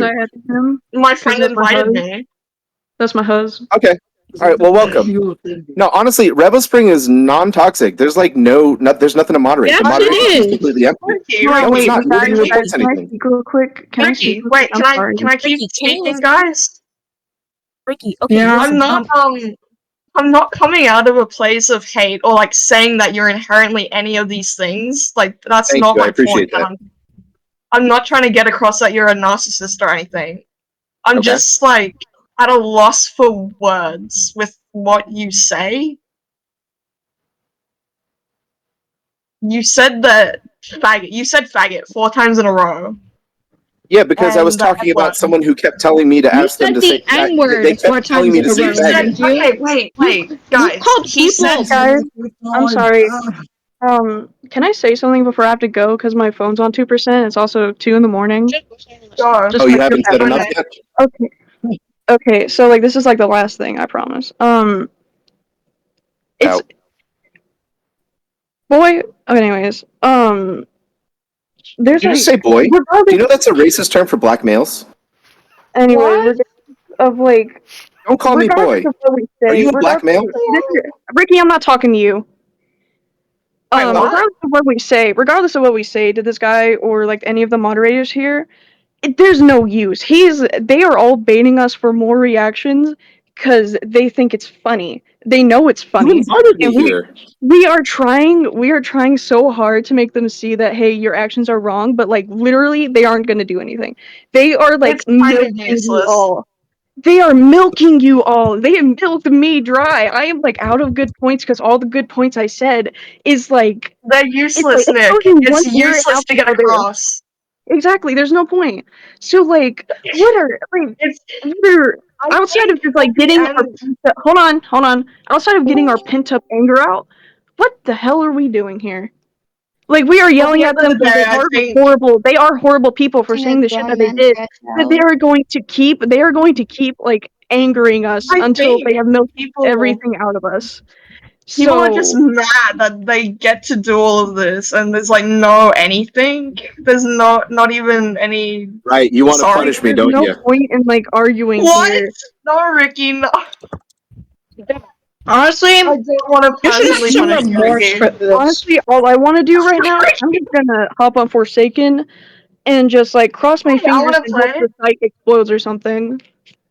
I had him. My friend invited me. That's my husband. Okay. All right. Well, welcome. No, honestly, Revospring is non-toxic. There's like there's nothing to moderate. Yes, the moderation it is. completely empty. No, it's wait, not. Nobody guys, reports can I anything. speak real quick? Can I Ricky, speak? wait, I'm sorry. can I keep Ricky, can you speaking, listen? guys? Ricky, okay, Yeah. listen. I'm not coming out of a place of hate or like saying that you're inherently any of these things. Like that's Thank not you, I my appreciate point. that. I'm not trying to get across that you're a narcissist or anything. I'm Okay. just like at a loss for words with what you say. You said that faggot. You said faggot 4 times in a row. Yeah, because I was And talking about N-word. someone who kept telling me to You ask them said to the say fag- N-word They 4 kept telling times me in to a say row, faggot. didn't you? Wait, You guys. called He said people. Guys, I'm sorry. Can I say something before I have to go? Because my phone's on 2%. It's also 2 in the morning. Go. Just Oh, you like- haven't said enough yet? Okay. Okay, so like this is like the last thing, I promise. It's Out. boy. Anyways, there's Did you like just say boy? Do regardless. you know that's a racist term for black males? Anyway, What? regardless of like, Don't call me regardless boy. of what we Are say, you a black male? Ricky, I'm not talking to you. Wait, what? Regardless of what we say to this guy or like any of the moderators here, there's no use. They are all baiting us for more reactions because they think it's funny. They know it's You funny. invited me And here. we are trying so hard to make them see that hey, your actions are wrong, but like literally they aren't gonna do anything. They are like It's kind of milking you useless. all. They are milking you all. They have milked me dry. I am like out of good points because all the good points I said is like They're useless, it Nick. goes in It's one ear and useless out to the get other. across. Exactly. There's no point. So like, what are like? Outside of just like getting our hold on. Outside of getting our pent up anger out, what the hell are we doing here? Like we are yelling at them because they are horrible people for saying the shit that they did. But they are going to keep like angering us until they have milked everything out of us. People are just mad that they get to do all of this, and there's like no anything. There's not even any. Right, you want to punish me, don't no you? point in like arguing What? here. No, Ricky. No. Honestly, I don't want to you should have personally some punish you, remorse Ricky. for this. Honestly, all I want to do right now, I'm just gonna hop on Forsaken and just like cross my Hey, I fingers wanna and hope play. the site explodes or something.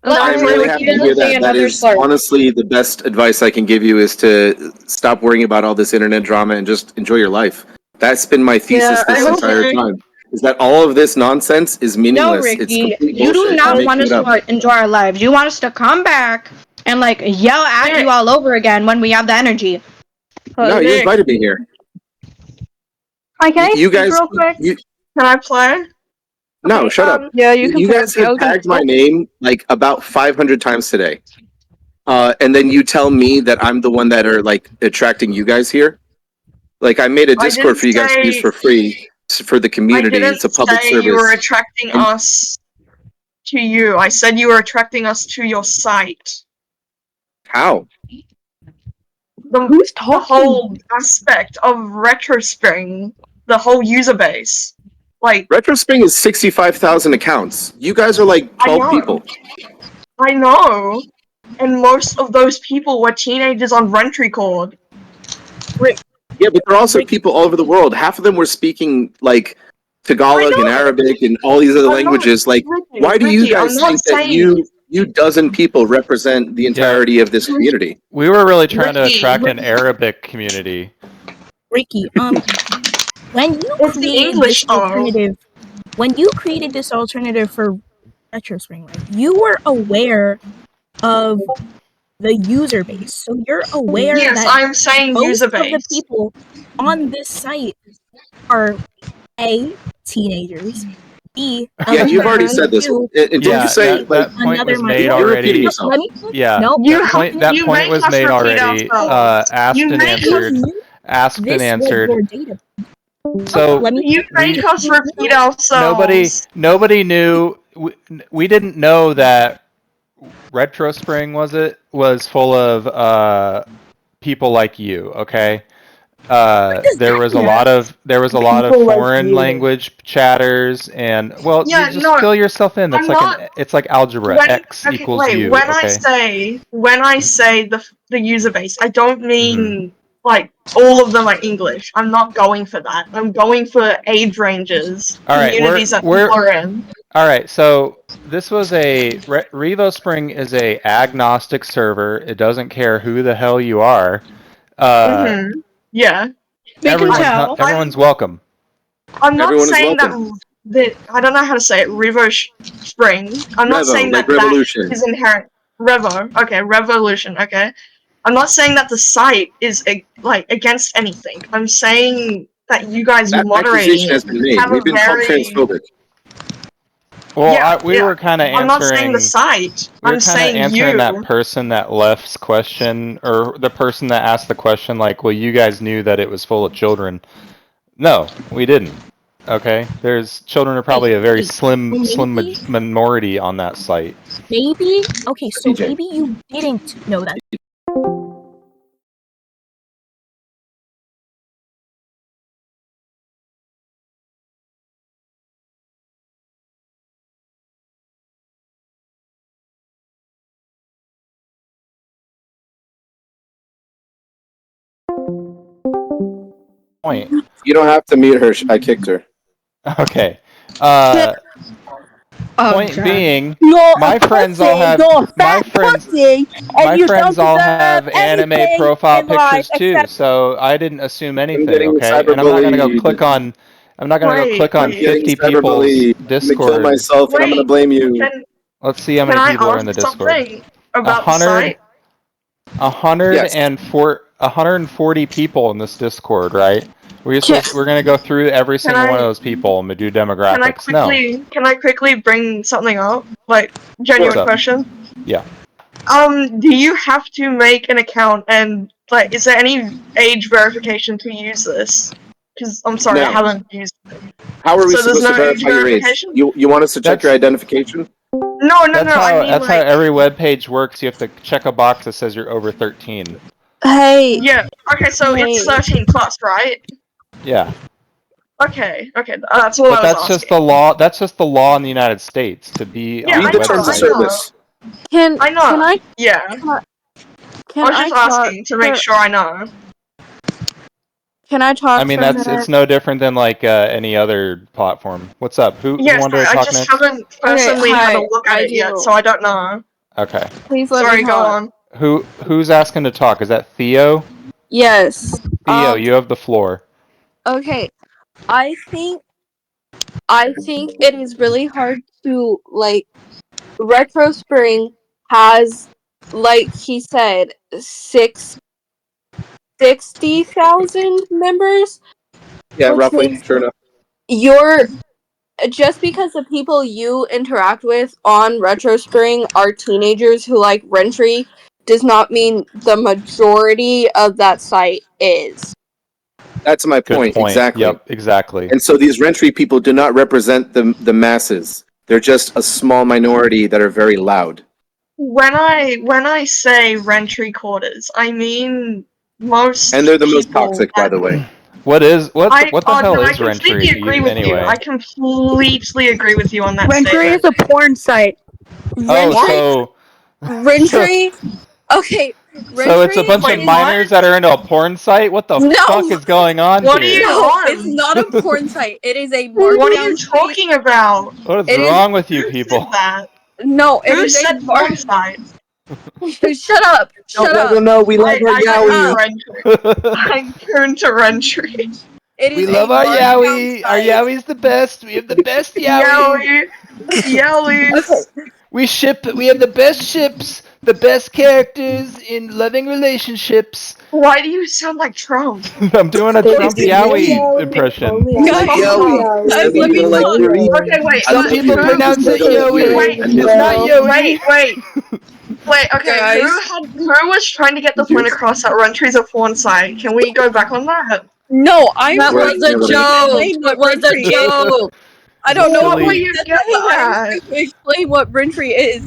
I'm really happy to hear that. That is honestly the best advice I can give you is to stop worrying about all this internet drama and just enjoy your life. That's been my thesis this entire time. Is that all of this nonsense is meaningless. No, It's Ricky, complete you do bullshit. not You're want us making it up. to enjoy our lives. You want us to come back and like yell at you all over again when we have the energy. No, you invited me here. Hi, can I You speak guys, real quick? Can I play? No, Okay, shut up. Yeah, you can You play guys with me. I have was gonna- tagged my name like about 500 times today. And then you tell me that I'm the one that are like attracting you guys here. Like I made a Discord for you guys to use for free for the community. It's a public say you were service. attracting us to you. I said you were attracting us to your site. How? The whole aspect of Retrospring, the whole user base. Like Retrospring is 65,000 accounts. You guys are like 12 people. I know. And most of those people were teenagers on Rent Record. Yeah, but there are also people all over the world. Half of them were speaking like Tagalog and Arabic and all these other languages. Like, why do you guys think that you dozen people represent the entirety of this community? We were really trying to attract an Arabic community. Ricky, when you It's the created English this alternative, for Retrospring, right? You were aware of the user base, so you're aware Yes, that I'm saying most user of the base. people on this site are A, teenagers, B, Yeah, you've already said this. LGBTQ, Didn't you say that point was made You're already. repeating yourself. Yeah, No, that point was made already. Asked and answered. Asked and answered. So Let me. You make us repeat ourselves. nobody knew. We didn't know that Retrospring was full of people like you. Okay. There was a lot of People like foreign you. language chatters, and well, Yeah, you just no, fill yourself in. That's I'm like not. it's like algebra. When X okay, equals wait. you. When Okay. I say the user base, I don't mean Mm-hmm. like all of them are English. I'm not going for that. I'm going for age ranges, All right, communities that people are in. all right. So this was Revospring is a agnostic server. It doesn't care who the hell you are. Yeah. We can tell. Everyone's welcome. I'm not Everyone is saying welcome. that I don't know how to say it. Spring. I'm not Revo, saying like that revolution. is inherent. Revo. Okay, revolution. Okay. I'm not saying that the site is like against anything. I'm saying that you guys That moderating accusation has been made. have We've a been called very transphobic. Well, we were kind of I'm not saying the answering. site. We were I'm kind of saying answering that you. person that left's question, or the person that asked the question, like, well, you guys knew that it was full of children. No, we didn't. Okay, children are probably a very slim minority on that site. Maybe. Okay, so DJ. maybe you didn't know that. Point. You don't have to mute her. I kicked her. Okay. Point God. being, You're my a friends pussy, all have you're a my fat friends. pussy, and My you friends don't all deserve have anime anything profile in life pictures too, except so I didn't assume I'm anything. getting Okay, and I'm not gonna go click cyberbullied. on. I'm not gonna go click on I'm getting 50 people's cyberbullied. I'm gonna kill Discord. myself, and I'm gonna blame you. Let's see how Can many I people are in the ask Discord. something about the site? 140 people in this Discord, right? We're gonna go through every single one of those people and do demographics. Can I quickly bring something up? Like What's genuine up? question. Yeah. Do you have to make an account and like is there any age verification to use this? Because I'm sorry, I No. haven't used it. How are we So there's supposed to no age verify your age? verification? You want us to check your identification? No, I mean That's like how every web page works. You have to check a box that says you're over 13. Hey. Yeah. Okay, so it's 13 plus, right? Yeah. Okay, that's all But I was that's asking. just the law. That's just the law in the United States to be Yeah, on Read the the terms of website. service. I know. Yeah. Can I was just asking to make sure I know. Can I talk I mean, for a minute? it's no different than like any other platform. What's up? Who Yes, wanted to I talk just next? haven't personally had a look at I it yet, do. so I don't know. Okay. Please let Sorry, me go talk. on. Who's asking to talk? Is that Theo? Yes. Theo, you have the floor. Okay. I think it is really hard to like Retro Spring has, like he said, 60,000 members. Yeah, Which roughly. means Sure enough. you're just because the people you interact with on Retro Spring are teenagers who like Rentry does not mean the majority of that site is. That's my Good point. point. Exactly. Yep, exactly. And so these rentry people do not represent the masses. They're just a small minority that are very loud. When I say rentry quarters, I mean most And they're the most people toxic, by the way. What the hell no, I is completely Rentry agree with you. anyway? I completely agree with you on that Rentry is statement. a porn site. Rentry. Okay. So it's a bunch of minors that are into a porn site? What the fuck is going on What here? are you No, on? it's not a porn site. It is a What are you markdown site. talking about? What is It is- wrong with you people? That? No, it Who is said a porn site? Shut up! Shut up! No, we love our yaoi. I'm tuned to Rentry. It is We love a our markdown yaoi. Our site. yaoi's the best. We have the best yaoi. Yowies. We have the best ships, the best characters in loving relationships. Why do you sound like Trump? I'm doing a Trump yaoi impression. Guys, let me talk. Okay, wait. Some people pronounce it yoey. Wait, It's not yoey. wait. Okay, Guys. who was trying to get the point across that Rentry's a porn site? Can we go back on that? No, I That was was a Never- joke. It was a joke. I don't know What what were Silly. you said getting that. I'm at? trying to explain what Rentry is.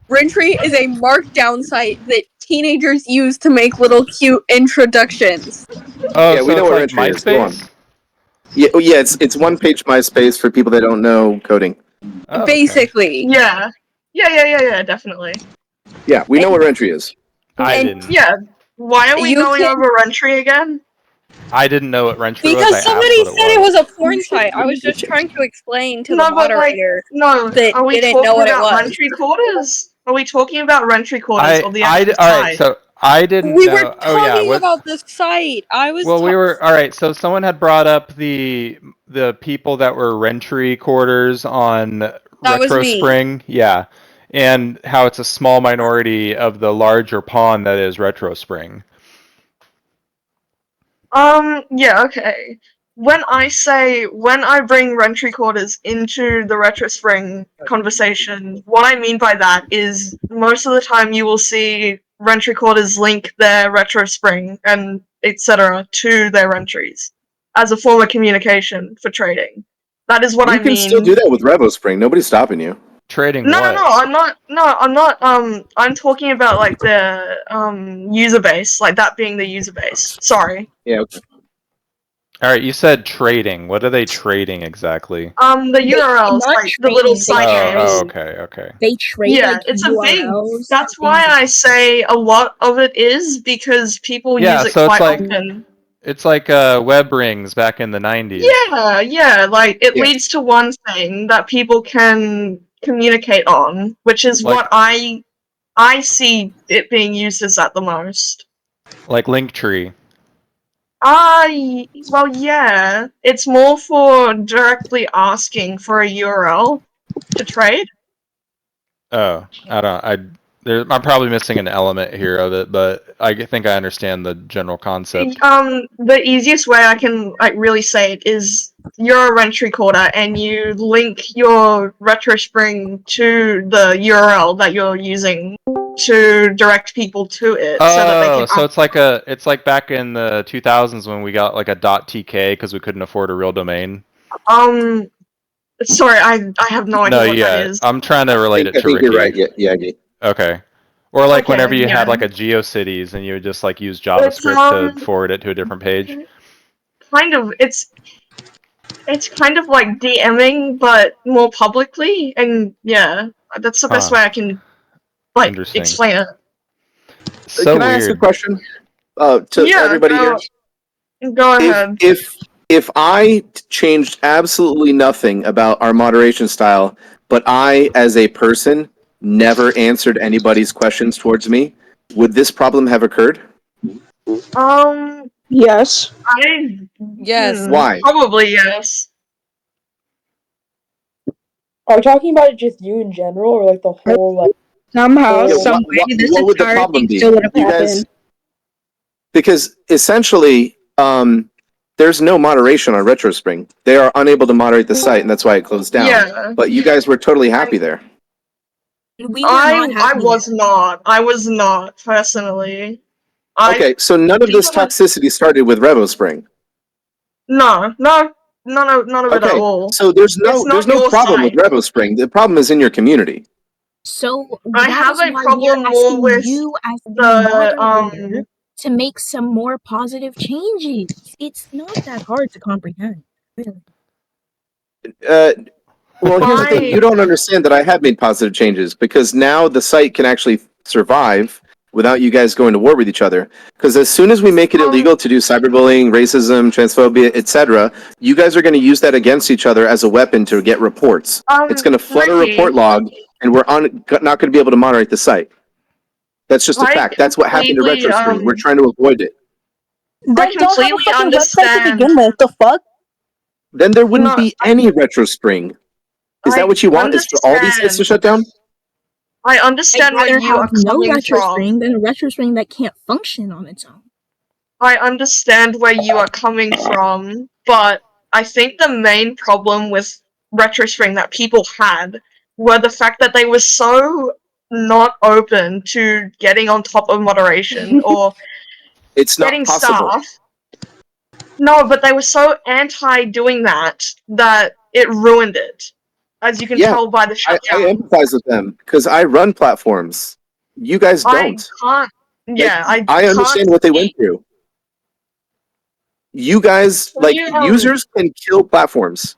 Rentry is a markdown site that teenagers use to make little cute introductions. Oh, Yeah, we so know it's what like Rentry is. Go on. MySpace? Yeah, it's one-page MySpace for people that don't know coding. Oh, okay. Basically. Yeah. Yeah, definitely. Yeah, we know what Rentry is. I And- didn't. Yeah. Why are we You going can- over Rentry again? I didn't know what Rentry was. I Because asked somebody what said it was a porn site. I was just trying to explain to the No, but like, moderator no. that Are we didn't know talking what it about was. Rentry quarters? Are we talking about Rentry quarters or the actual all right. site? So I didn't We know. were Oh yeah. talking What? about the site. I was Well, we were all right. So someone had brought up the people that were Rentry quarters on was me. Retrospring. Yeah, and how it's a small minority of the larger pond that is Retrospring. Yeah, okay. When I bring Rentry quarters into the Retrospring conversation, what I mean by that is most of the time you will see Rentry quarters link their Retrospring and etc. to their Rentries as a form of communication for trading. That is what You I can mean. still do that with Revospring. Nobody's stopping you. Trading No, what? no, I'm not. I'm talking about like the user base, like that being the user base. Sorry. Yeah. Okay. All right, you said trading. What are they trading exactly? The URLs, not like the little trading, they side Oh, names. oh, okay, okay. They trade Yeah, like it's a big. URLs. That's and why things I say a lot of it is because people Yeah, use it so it's quite like- often. It's like web rings back in the 90s. Yeah, like it Yeah. leads to one thing that people can communicate on, which is Like- what I see it being used as at the most. Like Linktree. Well, yeah. It's more for directly asking for a URL to trade. Oh, I'm probably missing an element here of it, but I think I understand the general concept. The easiest way I can like really say it is you're a rent recorder and you link your Retrospring to the URL that you're using to direct people to it so that they can. So it's like back in the 2000s when we got like a .tk because we couldn't afford a real domain. Sorry, I have no idea what that is. I'm trying to relate it I to think Ricky. you're right. Yeah, yeah. Okay. Or like Okay, whenever you yeah. had like a GeoCities and you would just like use JavaScript to forward it to a different page. Kind of, it's kind of like DMing, but more publicly, and yeah, that's the best Huh. way I can like Interesting. explain it. So Can I ask a weird. question to Yeah, everybody here? Go ahead. If I changed absolutely nothing about our moderation style, but I, as a person, never answered anybody's questions towards me, would this problem have occurred? Yes. Yes. Why? Probably yes. Are we talking about it just you in general, or like the whole like? Somehow, Yeah, some way, this what would the entire problem thing be? still would have You guys, happened. because essentially, there's no moderation on Retrospring. They are unable to moderate the site, and that's why it closed down. Yeah. But you guys were totally happy there. We were not I happy was not. I was not personally. Okay, so none of this toxicity started with Revospring. No, none of it at Okay, all. so there's It's not no your problem site. with Revospring. The problem is in your community. So I that have is a why problem we're more asking with you as the, the moderator to make some more positive changes. It's not that hard to comprehend, really. Well, here's the thing. You don't understand that I have made positive changes because now the site can actually survive without you guys going to war with each other. Because as soon as we make it illegal to do cyberbullying, racism, transphobia, etc., you guys are going to use that against each other as a weapon to get reports. It's going to flood a Ricky. report log, and we're not going to be able to moderate the site. That's just a I fact. That's what happened to completely, Retrospring. We're trying to avoid it. Then don't have a completely fucking website to understand. begin with. The fuck? Then there wouldn't No, be any Retrospring. Is that what you want? Is for all these sites to shut down? I I'd understand where rather you are have no coming Retrospring from. than a Retrospring that can't function on its own. I understand where you are coming from, but I think the main problem with Retrospring that people had were the fact that they were so not open to getting on top of moderation or It's not getting possible. staff. No, but they were so anti doing that it ruined it. As you can Yeah, tell by the I shutdown. empathize with them because I run platforms. You guys I don't. can't. Yeah, Like, I I can't. understand what they went through. You guys, Can like, you, users can kill platforms.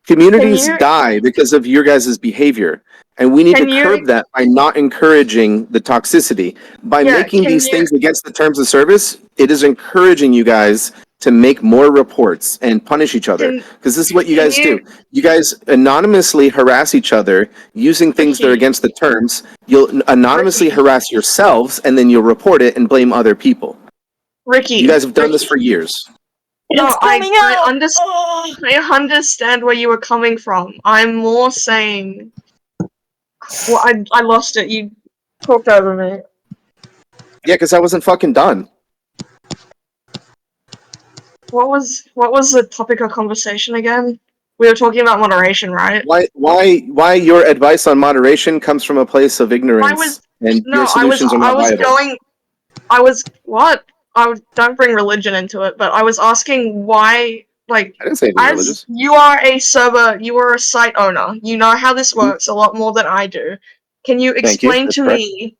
Can Communities you- die because of your guys' behavior. And we need to Can you- curb that by not encouraging the toxicity. By Yeah, making can these you- things against the terms of service, it is encouraging you guys to make more reports and punish each other. Can- Because this is what you can guys you- do. You guys anonymously harass each other using things that are Ricky. against the terms. You'll anonymously Ricky. harass yourselves and then you'll report it and blame other people. Ricky. You guys have done this for years. No, It's coming out! I understand where you were coming from. I'm more saying. Well, I lost it. You talked over me. Yeah, because I wasn't fucking done. What was the topic of conversation again? We were talking about moderation, right? Why your advice on moderation comes from a place of ignorance and your solutions are not viable? What? Don't bring religion into it, but I was asking why, like, I didn't say anything as religious. you are a site owner, you know how this works a lot more than I do. Can you Thank you, explain that's to correct. me?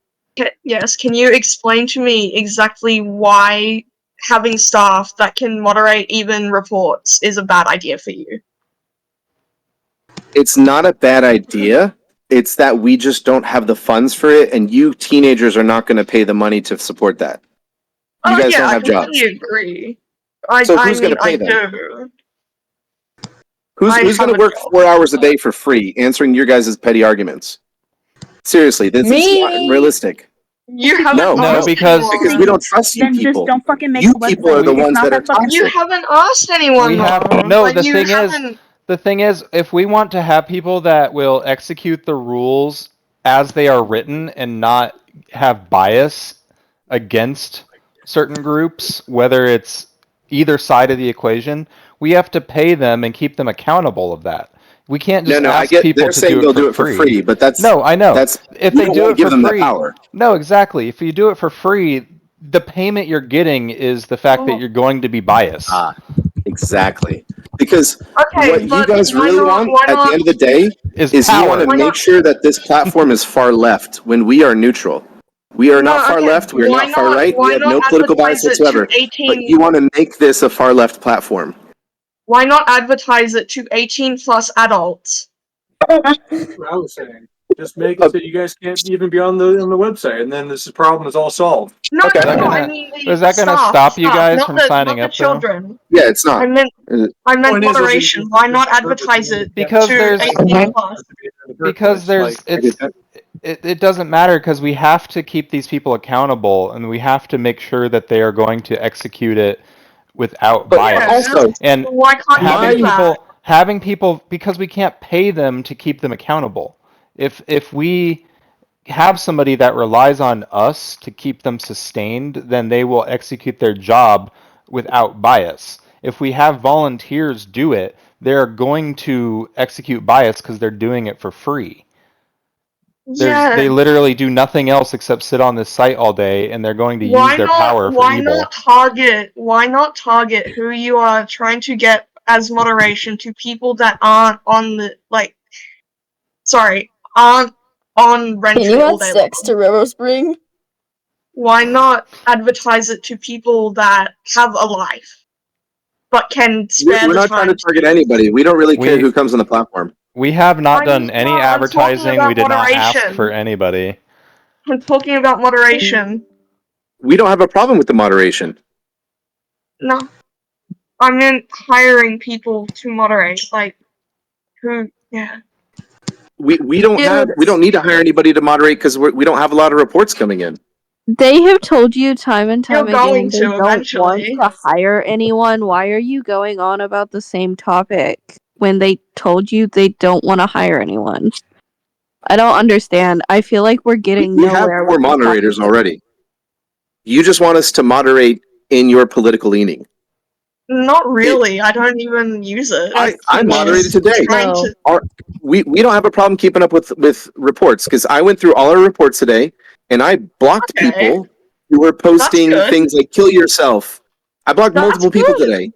Yes, can you explain to me exactly why having staff that can moderate even reports is a bad idea for you? It's not a bad idea. It's that we just don't have the funds for it, and you teenagers are not going to pay the money to support that. You guys don't have I jobs. completely agree. So who's going to pay I them? do. Who's I going have to a work job. 4 hours a day for free answering your guys' petty arguments? Seriously, this is not realistic. You haven't No, asked because we don't trust you Then people. just don't fucking make You a people are website. the It's ones not that are fucking You toxic. haven't asked anyone. we have though. no. Like, The you thing is, haven't- the thing is, if we want to have people that will execute the rules as they are written and not have bias against certain groups, whether it's either side of the equation, we have to pay them and keep them accountable of that. We can't just I ask get people they're to saying do they'll it for free. but that's No, I know. That's If you they don't do wanna it give for them that free, power. no, exactly. If you do it for free, the payment you're getting is the fact that you're going to be biased. Exactly. Because Okay, what you but guys why really not- want why at not- the end of the day Is is you want power. to Why make not- sure that this platform is far left when we are neutral. We are not far left, we are why not far not- right, why we have not no political bias advertise it to whatsoever. 18 But you want to make this a far left platform. Why not advertise it to 18 plus adults? That's what I was saying. Just make it so you guys can't even be on the website, and then this problem is all solved. No, Okay. no, Is that I gonna- mean is that gonna stop you guys not from the, signing not up, the though? children. Yeah, it's not. I meant Point is, moderation. Why not advertise it Because to there's 18 plus? because there's it doesn't matter because we have to keep these people accountable and we have to make sure that they are going to execute it without But bias. also, And why can't you do that? having people because we can't pay them to keep them accountable. If we have somebody that relies on us to keep them sustained, then they will execute their job without bias. If we have volunteers do it, they're going to execute bias because they're doing it for free. Yeah. They literally do nothing else except sit on this site all day, and they're going to use their power for evil. Why not target who you are trying to get as moderation to people that aren't on the aren't on Rentry Can you all add day sex to long? Revospring? Why not advertise it to people that have a life but can spare we're the not trying time? to target anybody. We don't really care who comes on the platform. We have not done any I'm talking advertising. about We did not ask moderation. for anybody. I'm talking about moderation. We don't have a problem with the moderation. No. I meant hiring people to moderate, yeah. We don't need to hire anybody to moderate because we don't have a lot of reports coming in. They have told you time and time You're again going they to don't eventually. want to hire anyone. Why are you going on about the same topic when they told you they don't want to hire anyone? I don't understand. I feel like we're getting We have nowhere. 4 with this moderators conversation. already. You just want us to moderate in your political leaning. Not really. I don't even use it. I moderated today. We don't have a problem keeping up with reports because I went through all our reports today and I blocked people who were posting things like "kill yourself." I blocked That's multiple people good. today.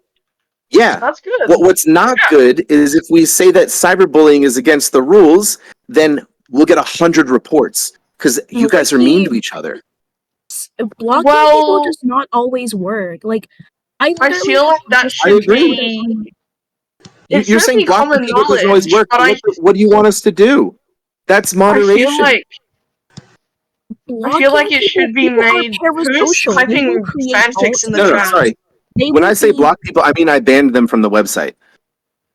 Yeah. That's good. What's not good is if we say that cyberbullying is against the rules, then we'll get 100 reports because you guys are mean to each other. Blocking people Well, does not always work. Like, I I literally feel like that I should agree. be. You're It should saying be blocking common people doesn't always knowledge, work. but What do you want us to do? That's I moderation. feel like blocking it should be people are made. Who's parasocial. They will typing create fanfics in the No, chat? sorry. They When will I say create- block people, I mean I banned them from the website.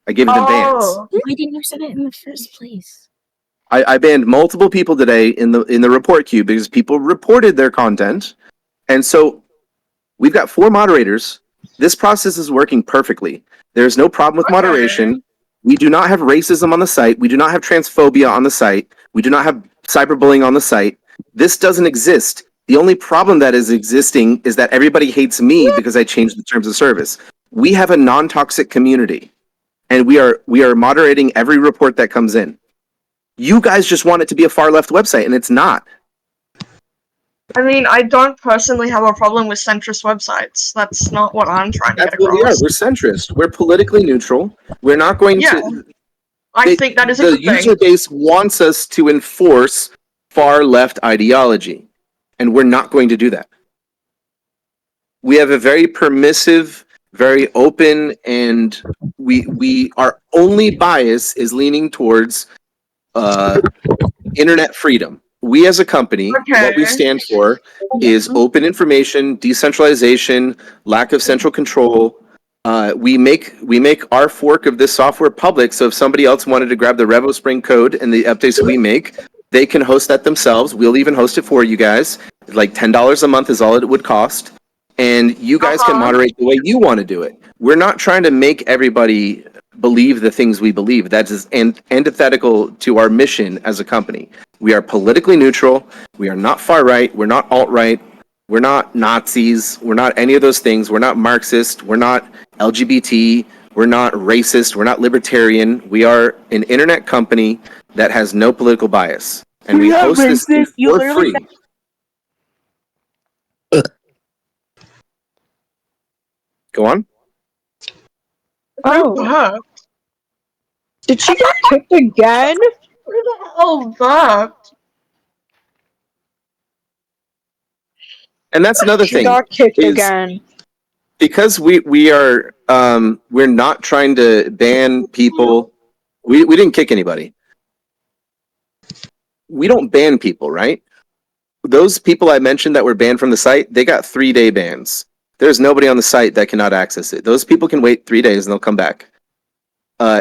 I gave them bans. Oh, Why didn't you say that in the first place? I banned multiple people today in the report queue because people reported their content, and so we've got 4 moderators. This process is working perfectly. There's no problem with moderation. We do not have racism on the site. We do not have transphobia on the site. We do not have cyberbullying on the site. This doesn't exist. The only problem that is existing is that everybody hates me because I changed the terms of service. We have a non-toxic community, and we are moderating every report that comes in. You guys just want it to be a far left website, and it's not. I mean, I don't personally have a problem with centrist websites. That's not what I'm trying to That's get what we are. across. We're centrist. We're politically neutral. We're not going to. I think that is a the good user thing. base wants us to enforce far left ideology, and we're not going to do that. We have a very permissive, very open, and we our only bias is leaning towards internet freedom. We as a company, what we stand for is open information, decentralization, lack of central control. We make our fork of this software public, so if somebody else wanted to grab the Revospring code and the updates we make, they can host that themselves. We'll even host it for you guys. Like $10 a month is all it would cost, and you guys can moderate the way you want to do it. We're not trying to make everybody believe the things we believe. That is antithetical to our mission as a company. We are politically neutral. We are not far right. We're not alt right. We're not Nazis. We're not any of those things. We're not Marxist. We're not LGBT. We're not racist. We're not libertarian. We are an internet company that has no political bias. And we host this thing for free. Go on. Oh. Did she get kicked again? Who the hell burped? And that's another She thing. got kicked again. Because we are we're not trying to ban people. We didn't kick anybody. We don't ban people, right? Those people I mentioned that were banned from the site, they got 3-day bans. There's nobody on the site that cannot access it. Those people can wait 3 days and they'll come back.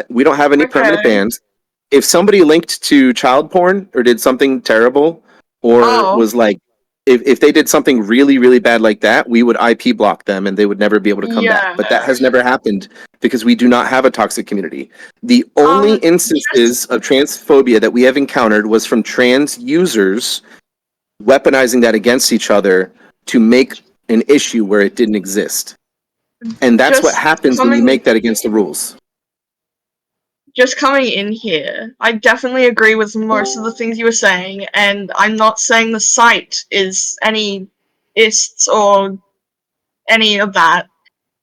We don't have any permanent bans. If somebody linked to child porn or did something terrible or was like, if they did something really, really bad like that, we would IP block them and they would never be able to come back. But that has never happened because we do not have a toxic community. The only instances of transphobia that we have encountered was from trans users weaponizing that against each other to make an issue where it didn't exist. And that's what happens when you make that against the rules. Just coming in here, I definitely agree with most of the things you were saying, and I'm not saying the site is any ists or any of that.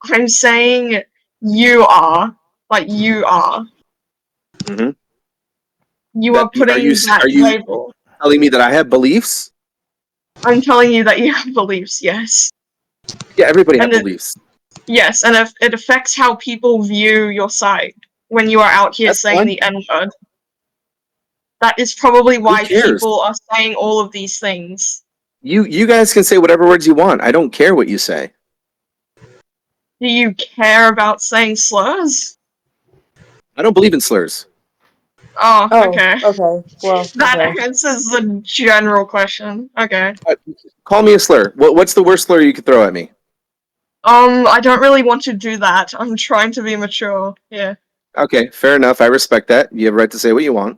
I'm saying you are. Like, you are. Mm-hmm. You are putting that label. Telling me that I have beliefs? I'm telling you that you have beliefs, yes. Yeah, everybody has beliefs. Yes, and it affects how people view your site when you are out here saying the N-word. That is probably why people are saying all of these things. You guys can say whatever words you want. I don't care what you say. Do you care about saying slurs? I don't believe in slurs. Oh, okay. Okay. Well, That answers the general question. Okay. Call me a slur. What's the worst slur you could throw at me? I don't really want to do that. I'm trying to be mature. Yeah. Okay, fair enough. I respect that. You have a right to say what you want.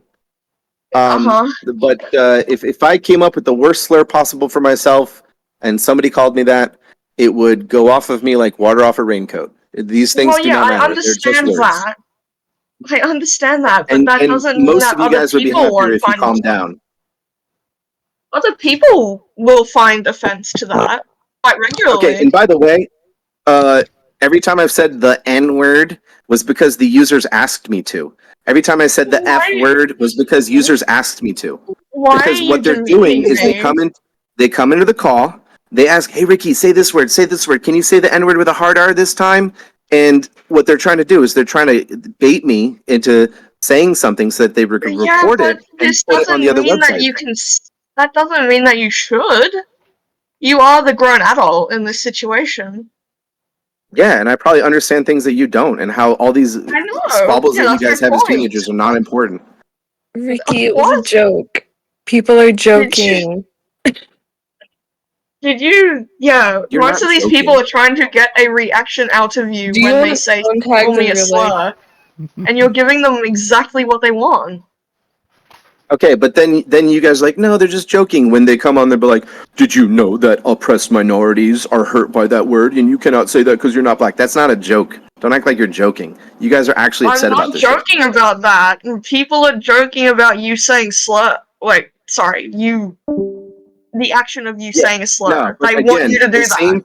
But if I came up with the worst slur possible for myself and somebody called me that, it would go off of me like water off a raincoat. These things do not matter. I understand that. I understand that, but And that doesn't mean most that of you other guys would be people happier won't if you find calmed down. Other people will find offense to that quite regularly. Okay, and by the way, Every time I've said the N word was because the users asked me to. Every time I said the F word was because users asked me to. Why Because are what you they're doing demeaning is they me? come into the call, they ask, "Hey Ricky, say this word, say this word. Can you say the N word with a hard R this time?" And what they're trying to do is they're trying to bait me into saying something so that they can Yeah, record but it and this put it on the doesn't other mean that website. you can. That doesn't mean that you should. You are the grown adult in this situation. Yeah, and I probably understand things that you don't, and how all these I know. squabbles Yeah, that you that's my guys have as point. teenagers are not important. Ricky, it was a What? joke. People are joking. Did you? Yeah, You're most not of these people joking. are trying to get a reaction out of you Do you when want they to say phone call tags me in a real life? slur, and you're giving them exactly what they want. Okay, but then you guys are like, no, they're just joking. When they come on, they'll be like, did you know that oppressed minorities are hurt by that word, and you cannot say that because you're not black? That's not a joke. Don't act like you're joking. You guys are actually I'm upset about not this shit. joking about that. People are joking about you saying slur. Wait, sorry, you. The action of you Yeah, saying a slur. no, but They want again, you to do that.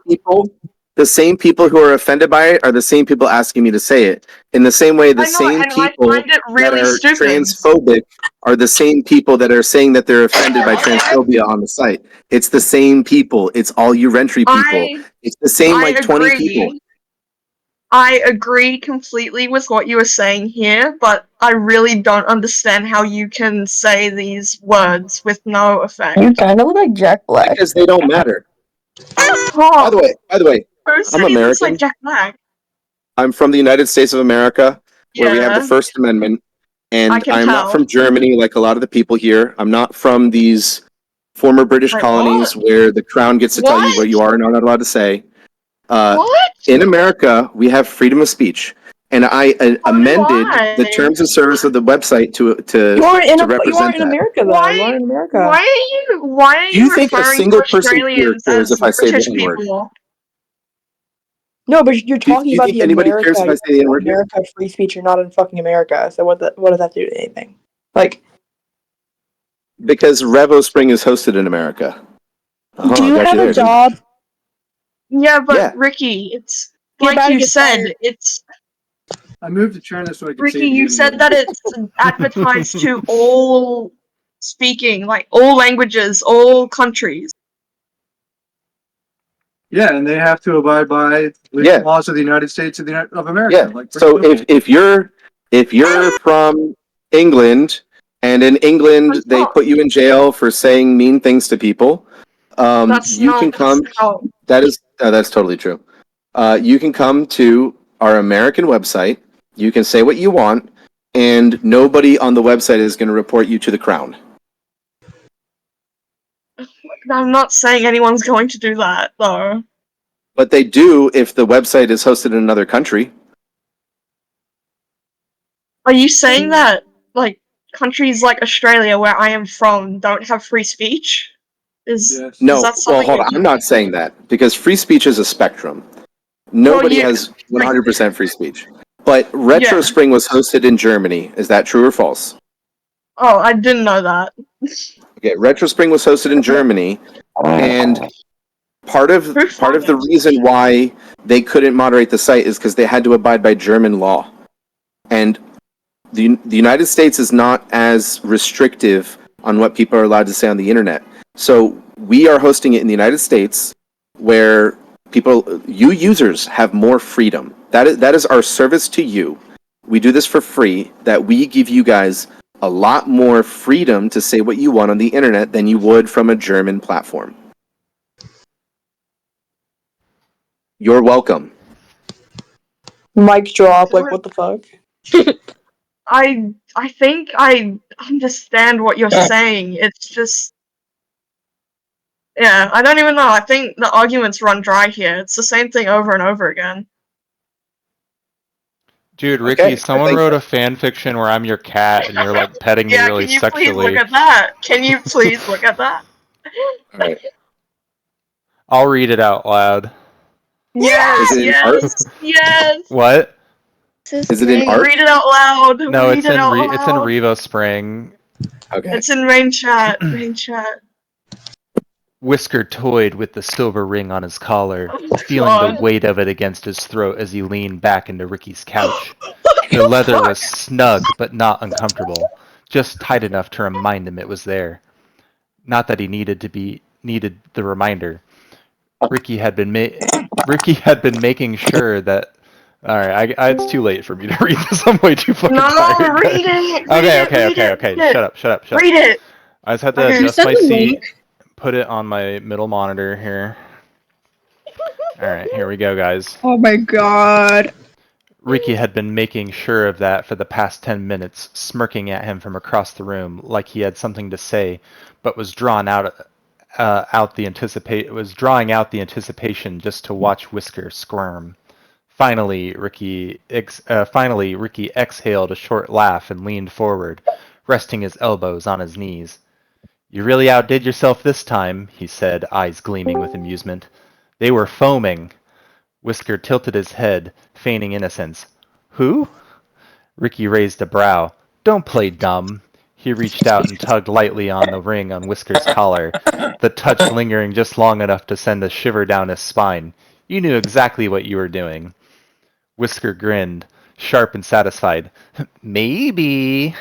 the same people who are offended by it are the same people asking me to say it. In the same way, the I know, same and I people find it that really are stupid. transphobic are the same people that are saying that they're offended by transphobia on the site. It's the same people. It's all you Rentry people. It's the same I like 20 people. agree. I agree completely with what you were saying here, but I really don't understand how you can say these words with no effect. You kind of look like Jack Black. Because they don't matter. By the way, Who I'm said he looks like American. Jack Black? I'm from the United States of America, where we have the Yeah. First Amendment, I and can I'm not tell. from Germany like a lot of the people here. I'm not from these former British Wait, colonies what? where the crown gets to tell you What? what you are and are not allowed to say. What? In America, we have freedom of speech, and I amended the terms of service of the website to You aren't represent in that. America though. You aren't in America. Why are Do you you think a referring to single person here Australians cares as if I say the British N-word? people? No, but you're Do talking you about think the anybody cares if I say the N-word here? America free speech. You're not in fucking America. So what does that do to anything? Like, Because Revospring is hosted in America. do you got have you a there, didn't I? job? Yeah, but Yeah. Ricky, it's Get like about to you get said, fired. it's I moved to China so I could Ricky, say the you N-word. said that it's advertised to all speaking, like all languages, all countries. Yeah, and they have to abide by the laws of the United States of America. Yeah. Like, So if you're from England, and in England they put you in jail for saying mean things to people, you can come. That's totally true. You can come to our American website. You can say what you want, and nobody on the website is going to report you to the crown. I'm not saying anyone's going to do that, though. But they do if the website is hosted in another country. Are you saying that, like, countries like Australia, where I am from, don't have free speech? Is No, that well, something hold on. I'm not saying that because free speech is a spectrum. Nobody yeah, has 100% free speech. But Retrospring was hosted in Germany. Is that true or false? Oh, I didn't know that. Okay, Retrospring was hosted in Germany, and part of the reason why they couldn't moderate the site is because they had to abide by German law, and the United States is not as restrictive on what people are allowed to say on the internet. So we are hosting it in the United States, where you users have more freedom. That is our service to you. We do this for free. That we give you guys a lot more freedom to say what you want on the internet than you would from a German platform. You're welcome. Mic drop. Like, what the fuck? I think I understand what you're saying. It's just. Yeah, I don't even know. I think the arguments run dry here. It's the same thing over and over again. Dude, Ricky, someone wrote a fan fiction where I'm your cat and you're like petting me really can you please look sexually. at that? Can you please look at that? Alright. I'll read it out loud. Yes, Is it in art? yes. What? Is it in art? Read it out loud. No, Read it's it in out it's in loud. Revospring. Okay. It's in main chat. Main chat. Whisker toyed with the silver ring on his collar, feeling the weight of it against his throat as he leaned back into Ricky's couch. The leather was snug but not uncomfortable, just tight enough to remind him it was there. Not that he needed the reminder. Ricky had been making sure that. All right, it's too late for me to read this. I'm way too fucking tired. No, read it. Okay. Shut up. Read it. I just had to adjust my seat, put it on my middle monitor here. All right, here we go, guys. Oh my god. Ricky had been making sure of that for the past 10 minutes, smirking at him from across the room like he had something to say, but was drawing out the anticipation just to watch Whisker squirm. Finally, Ricky exhaled a short laugh and leaned forward, resting his elbows on his knees. "You really outdid yourself this time," he said, eyes gleaming with amusement. They were foaming. Whisker tilted his head, feigning innocence. "Who?" Ricky raised a brow. "Don't play dumb." He reached out and tugged lightly on the ring on Whisker's collar, the touch lingering just long enough to send a shiver down his spine. "You knew exactly what you were doing." Whisker grinned, sharp and satisfied. "Maybe."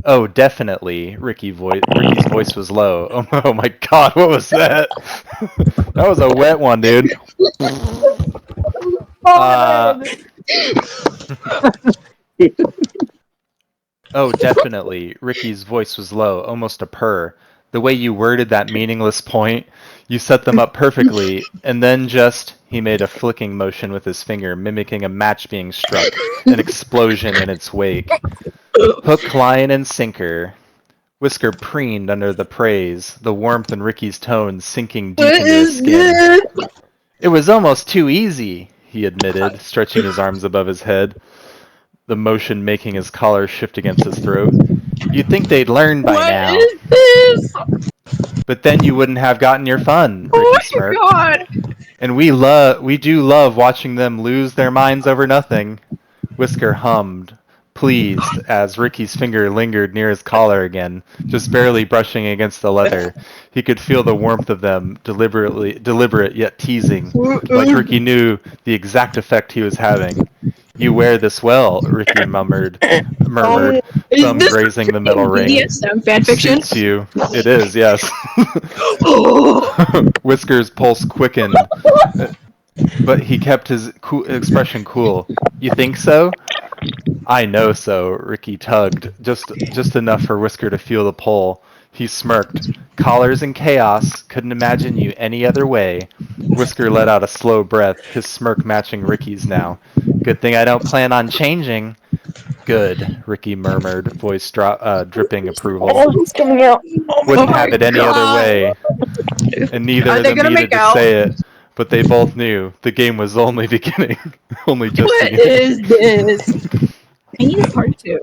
"Oh, definitely." Ricky's voice was low. Oh my god, what was that? That was a wet one, dude. Oh, definitely. Ricky's voice was low, almost a purr. "The way you worded that meaningless point, you set them up perfectly, and then he made a flicking motion with his finger, mimicking a match being struck, an explosion in its wake. "Hook, line, and sinker." Whisker preened under the praise, the warmth in Ricky's tone sinking deep into his skin. "It was almost too easy," he admitted, stretching his arms above his head, the motion making his collar shift against his throat. "You'd think they'd learn by now." What is this? "But then you wouldn't have gotten your fun," Oh Ricky my smirked. god. "And we do love watching them lose their minds over nothing." Whisker hummed, pleased, as Ricky's finger lingered near his collar again, just barely brushing against the leather. He could feel the warmth of them, deliberate yet teasing, like Ricky knew the exact effect he was having. "You wear this well," Ricky murmured, thumb grazing the metal ring. BDSM fanfiction? "Suits you." "It is, yes." Whisker's pulse quickened, but he kept his expression cool. "You think so?" "I know so." Ricky tugged, just enough for Whisker to feel the pull. He smirked. "Collars and chaos. Couldn't imagine you any other way." Whisker let out a slow breath, his smirk matching Ricky's now. "Good thing I don't plan on changing." "Good," Ricky murmured, voice dripping approval. Oh, he's coming out. "Wouldn't have it any other way." And neither of them needed to say it, but they both knew the game was only beginning. Only just beginning. What is this? I need a part 2.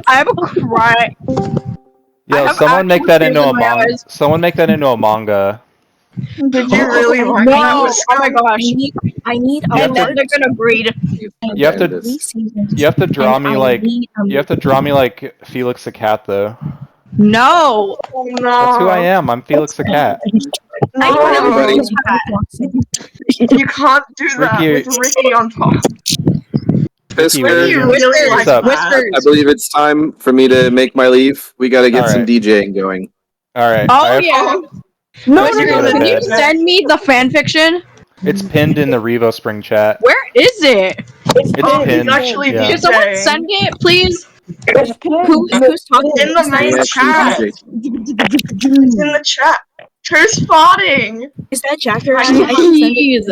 I have a cry. Yo, someone make that into a manga. Someone make that into a manga. Did you really like No. that? Oh my gosh. I need a And then they're gonna breed. You have to draw me like Felix the cat though. No. Oh, no. That's who I am. I'm Felix the cat. No. You can't do that Ricky- with Ricky on top. Whisker, Ricky really likes up? that. I believe it's time for me to make my leave. We got to get All some right. DJing going. All right. Oh yeah. No, Whisker, no, no, can you no. send me the fanfiction? It's pinned in the Revospring chat. Where is it? It's Oh, pinned. he's actually Yeah. Can someone DJing. send it, please? It's pinned. Who's talking? In the main Yeah, chat. DJ. It's in the chat. Who's spotting? Is that Jacker? Jeez.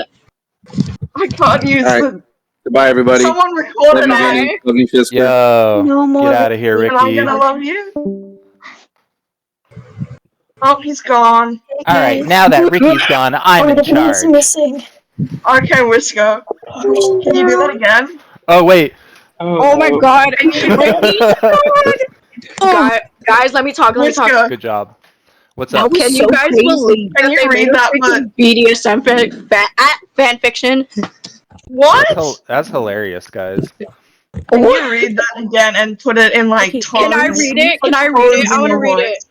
I can't use All right. the. Goodbye, everybody. Someone Love recorded you, it. Danny. Love you, Fisker. Yo, No more. get out of here, And I'm Ricky. gonna love you. Oh, he's gone. All right, now that Ricky's gone, I'm in charge. missing. Okay, Whisker. Can you do that again? Oh wait. Oh my god. Guys, let me talk. Let me talk. Whisker, Good job. What's up? Can you guys believe Can that you they read made a that freaking BDSM fanfiction? what? That's hilarious, guys. Can you read that again and put it in like tones? Can I read it? Put Can I read tones it? I in want to your read voice. it.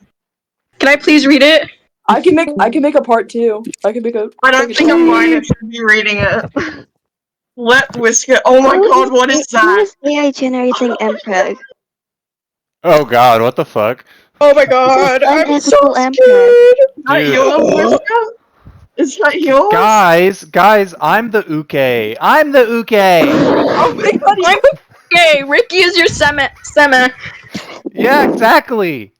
Can I please read it? I can make a part 2. I can make a. I don't think I'm going to be reading it. Let Whisker. Oh my god, what is Who that? is AI generating MPEG? Oh god, what the fuck? Oh my god, I'm so Unethical scared. MPEG. Is that Dude. yours, Whisker? Is that yours? Guys, I'm the uke. I'm the uke. Oh my god, I'm okay. Ricky is your seme. Yeah, exactly.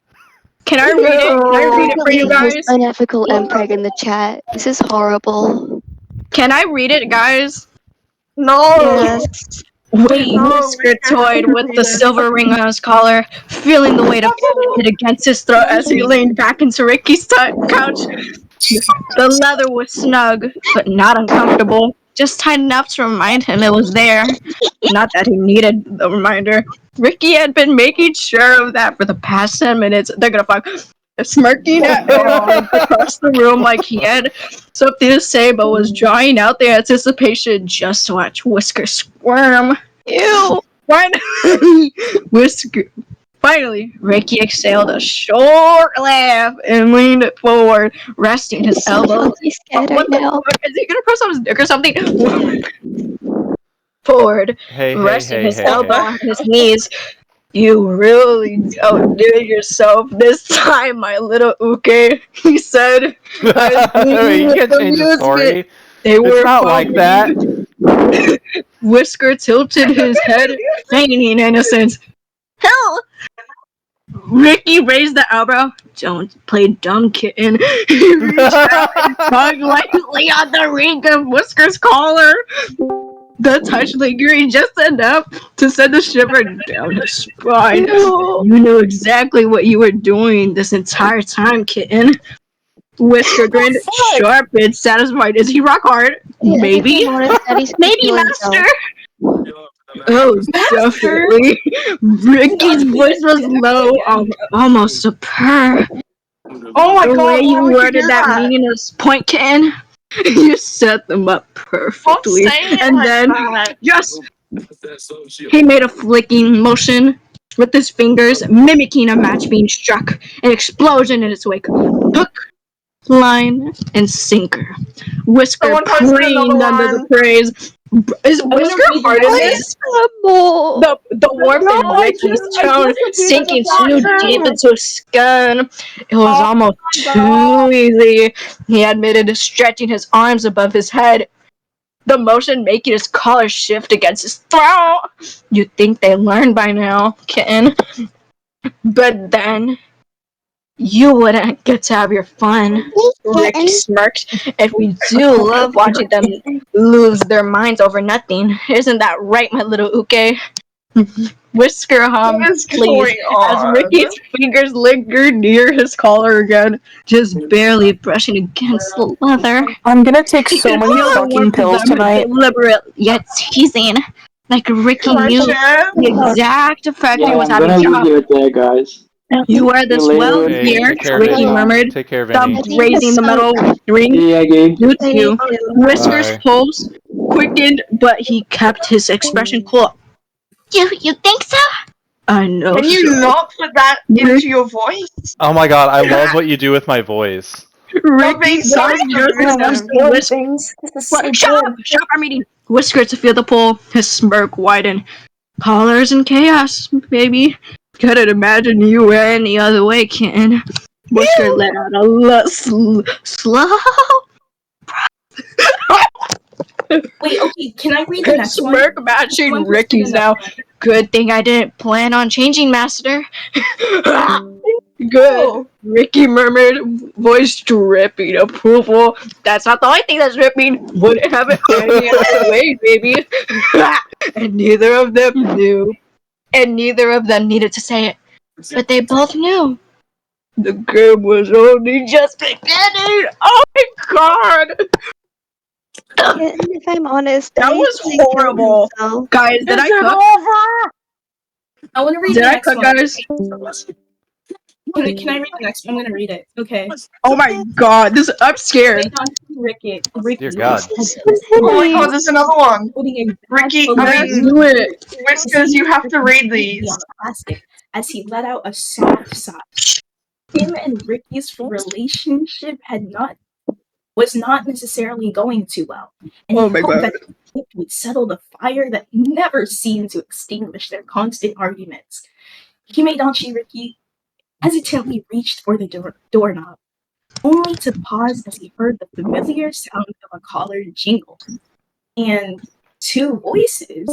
Can I read it? Can I read it for you Definitely guys? unethical MPEG in the chat. This is horrible. Can I read it, guys? No! Yes. Wait, No, Whisker Whisker, toyed don't with read the it. silver ring on his collar, feeling the weight of hit against his throat as he leaned back into Ricky's couch. The leather was snug, but not uncomfortable. Just tight enough to remind him it was there. Not that he needed the reminder. Ricky had been making sure of that for the past 10 minutes. They're gonna fuck. Smirking at him across the room like he had something to say, but was drawing out the anticipation just to watch Whisker squirm. Ew! Finally, Finally, Ricky exhaled a short laugh and leaned forward, resting his elbow. He's scared What right the now. fuck? Is he gonna press on his dick or something? Forward, resting his elbow on his knees. You really outdid yourself this time, my little uke, he said. You can't change the story. They were It's not like that. Whisker tilted his head, feigning innocence. Hell! Ricky raised the eyebrow. Don't play dumb, kitten. He reached out and tugged lightly on the ring of Whisker's collar. The touch lingering just enough to send a shiver down his spine. You knew exactly what you were doing this entire time, kitten. Whisker grinned, sharp and satisfied. Is he rock hard? Maybe. Maybe, master. Oh, definitely. Ricky's voice was low, almost a purr. Oh my The god, way you why would you worded do that that? meaningless point, kitten. You set them up perfectly. Stop saying it And like then, that. just he made a flicking motion with his fingers, mimicking a match being struck. An explosion in its wake. Hook, line, and sinker. Whisker Someone posted another preened under the one. praise. Is Whisker read hard in the this? The warmth No, in I Ricky's just tone repeated sinking the too pattern. deep into his skin. It was Oh almost too easy. He admitted, stretching his arms above his head, the motion making his collar shift against his throat. You'd think they learned by now, kitten. But then you wouldn't get to have your fun. Ricky smirked. And we do love watching them lose their minds over nothing. Isn't that right, my little uke? Whisker hummed, What is please, going as on? Ricky's fingers lingered near his collar again, just barely brushing against the leather. I'm gonna take He so could many feel the fucking warmth of pills them tonight. deliberate yet teasing. Like Ricky Can I knew share? the exact effect he Yeah, was I'm having. gonna leave it there, guys. You wear See you this well later. Hey, here, take care, Ricky Vinny. murmured, Take care, thumb Vinny. raising the metal ring. See ya, Gabe. Suits you. Whisker's Bye. pulse quickened, but he kept his expression cool. You think so? I know Can you so. not put that into your voice? Oh my god, I love what you do with my voice. Ricky saw sorry, just I'm enough doing to whisper. Shut up! Shut up! I'm eating. Whisker to feel the pull. His smirk widened. Collars and chaos, baby. Couldn't imagine you any other way, kitten. Whisker let out a slow. Wait, okay, can I read the His next one? smirk matching One Ricky's now. Good thing I didn't plan on changing, master. Good. Ricky murmured, voice dripping approval. That's not the only thing that's dripping. Wouldn't have it any other way, baby. And neither of them knew. And neither of them needed to say it. But they both knew. The game was only just beginning. Oh my god! If I'm honest, That was horrible. Guys, did I cook? I want to read Did the I next cook, one. guys? Can I read the next one? I'm gonna read it. Okay. Oh my god, I'm scared. Ricky. Dear God. Oh my god, there's another one. Ricky, full I of mean, Do it. Whiskers, you have to read these. Plastic as he let out a soft sigh. him and Ricky's relationship was not necessarily going too well, and he hoped that it would settle the fire that never seemed to extinguish their constant arguments. Himedanshi Ricky hesitantly reached for the doorknob, only to pause as he heard the familiar sound of a collar jingle. And two voices.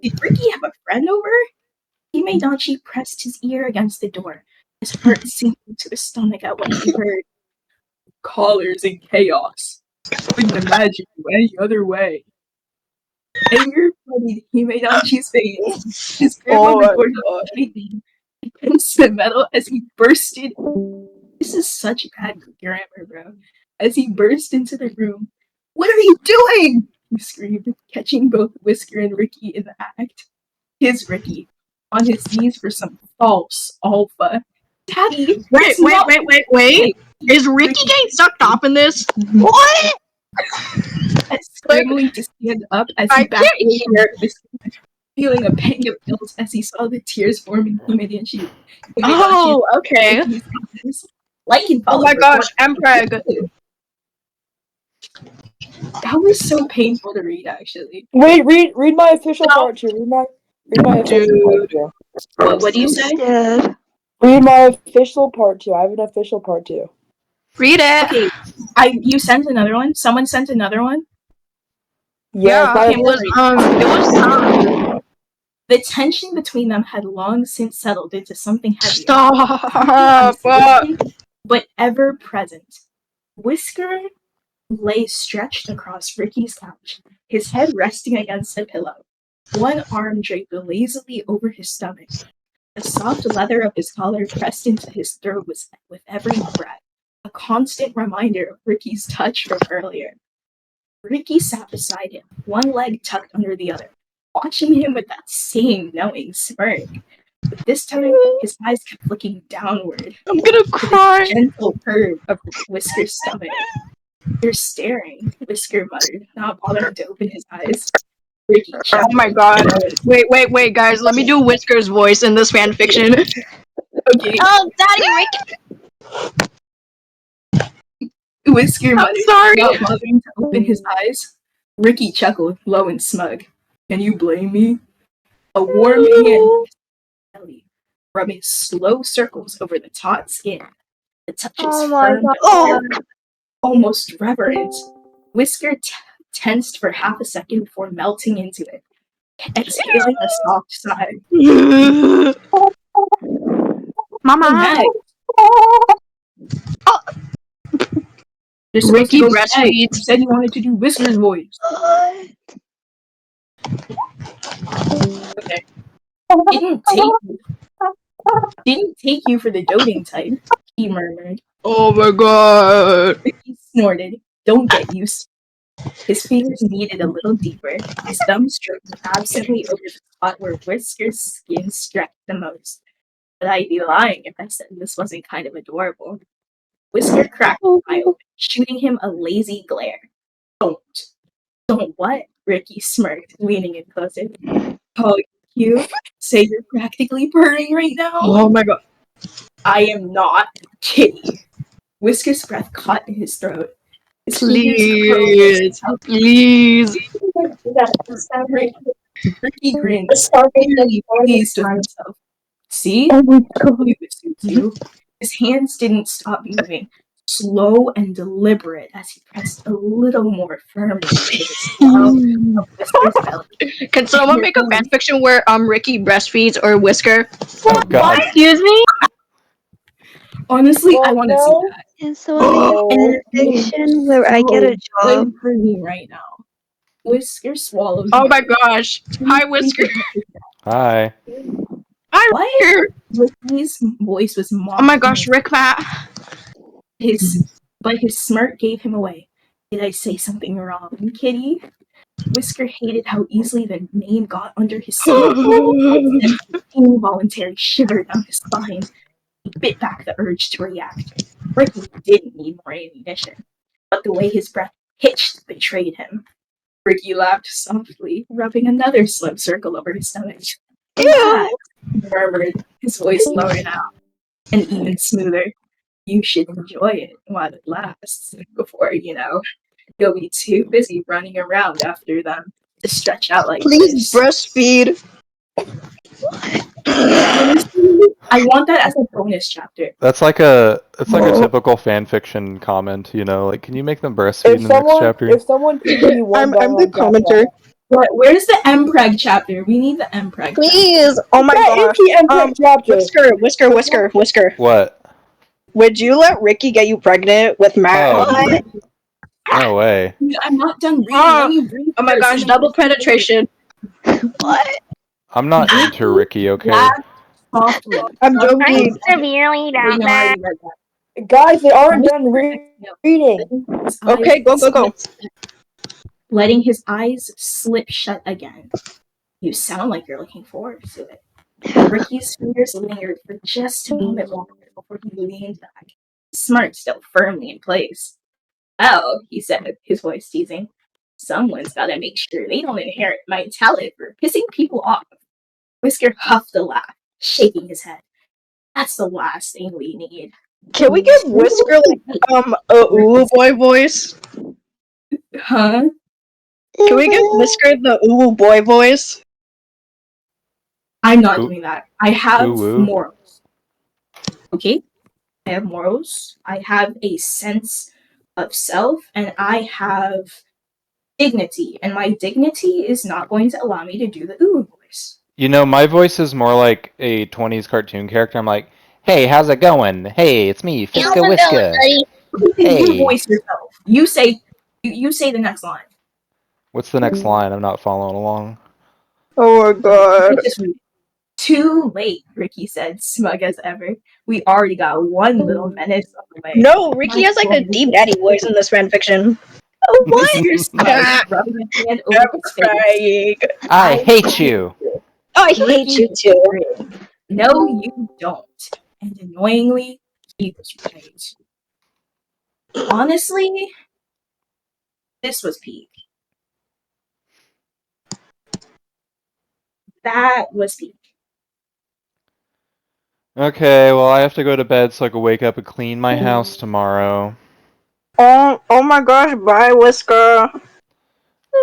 Did Ricky have a friend over? Himedanshi pressed his ear against the door, his heart sinking to his stomach at what he heard. Collars and chaos. Couldn't imagine you any other way. Anger flooded Himedanshi's face. His grandmother ordered lightning against the metal as he bursted. This is such bad grammar, bro. As he burst into the room. What are you doing? He screamed, catching both Whisker and Ricky in the act. His Ricky, on his knees for some false alpha. Daddy, Wait. Is Ricky getting sucked off in this? What? Scrambling to stand up as he backed away from Whisker, feeling a pang of guilt as he saw the tears forming Himedanshi. Oh, okay. Like and follow. Oh my gosh, I'm preg. That was so painful to read, actually. Wait, read my official part too. Read my official part too. What do you say? Read my official part too. I have an official part too. Read it. Okay, you sent another one. Someone sent another one. Yeah, it was The tension between them had long since settled into something heavier. Stop. But ever present. Whisker lay stretched across Ricky's couch, his head resting against the pillow, one arm draped lazily over his stomach. The soft leather of his collar pressed into his throat with every breath, a constant reminder of Ricky's touch from earlier. Ricky sat beside him, one leg tucked under the other, watching him with that same knowing smirk. But this time, his eyes kept looking downward. I'm gonna cry. With a gentle curve of Whisker's stomach. You're staring, Whisker muttered, not bothering to open his eyes. Ricky Oh my god. Wait, guys. Let me do Whisker's voice in this fanfiction. Okay. Oh, Daddy, Ricky! Whisker muttered, sorry. not bothering to open his eyes. Ricky chuckled, low and smug. Can you blame me? A warm hand belly, rubbing slow circles over the taut skin. The touches firm, almost reverent. Whisker tensed for half a second before melting into it, exhaling a soft sigh. Mama. Ricky breastfeeds. You said you wanted to do Whisker's voice. Okay. Didn't take you for the doting type, he murmured. Oh my god. Ricky snorted. Don't get used. His fingers kneaded a little deeper, his thumb stroked absently over the spot where Whisker's skin stretched the most. But I'd be lying if I said this wasn't kind of adorable. Whisker cracked an eye open, shooting him a lazy glare. Don't what? Ricky smirked, leaning in closer. Oh, you say you're practically purring right now? Oh my god. I am not Kitty. Whisker's breath caught in his throat. Please. Ricky grinned, really pleased with himself. See? It suits you. His hands didn't stop moving, slow and deliberate as he pressed a little more firmly into the swell of Whisker's belly. Can someone make a fanfiction where Ricky breastfeeds or Whisker? Oh god. Excuse me? Honestly, I want to see that. And so in a fiction where I get a job. Good for me right now. Whisker swallows. Oh my gosh. Hi, Whisker. Hi. Hi, Whisker. Ricky's voice was mocking. Oh my gosh, Rick Matt. But his smirk gave him away. Did I say something wrong, Kitty? Whisker hated how easily the name got under his skin. An involuntary shiver down his spine. He bit back the urge to react. Ricky didn't need more ammunition, but the way his breath hitched betrayed him. Ricky laughed softly, rubbing another slow circle over his stomach. He murmured, his voice lower now, and even smoother. you should enjoy it while it lasts before, you'll be too busy running around after them to stretch out like Please this. breastfeed. I want that as a bonus chapter. That's like a typical fan fiction comment, like can you make them breastfeed in the next chapter? If someone can give you $1 I'm the on Jack commenter. Where's the MPreg chapter? We need the MPreg. Please. Oh my gosh. Whisker. What? Would you let Ricky get you pregnant with Matt? Oh, no way. I'm not done reading. Let me read Oh my first, gosh, and then double penetration. What? I'm not into Ricky, okay? laugh softly. I'm joking. Severely Wait, no, I that. already read that. Guys, they aren't done reading. Okay, go. Letting his eyes slip shut again. You sound like you're looking forward to it. Ricky's fingers lingered for just a moment longer before he leaned back, smirk still firmly in place. Well, he said, his voice teasing, someone's gotta make sure they don't inherit my talent for pissing people off. Whisker huffed a laugh, shaking his head. That's the last thing we need. Can we give Whisker a ooh boy voice? Huh? Can we give Whisker the ooh boy voice? I'm not doing that. I have Ooh. morals. Okay? I have morals. I have a sense of self, and I have dignity. And my dignity is not going to allow me to do the ooh voice. My voice is more like a 20s cartoon character. I'm like, hey, how's it going? Hey, it's me, Fiska Whiska. Hey. You voice yourself. You say the next line. What's the next line? I'm not following along. Oh my god. Too late, Ricky said, smug as ever. We already got one little menace on the way. No, Ricky has like a deep daddy voice in this fanfiction. What? Rubbing his hand over his face. I hate you. I hate you too. No, you don't. And annoyingly, he was right. Honestly, this was peak. That was peak. Okay, well, I have to go to bed so I can wake up and clean my house tomorrow. Oh my gosh, bye, Whisker.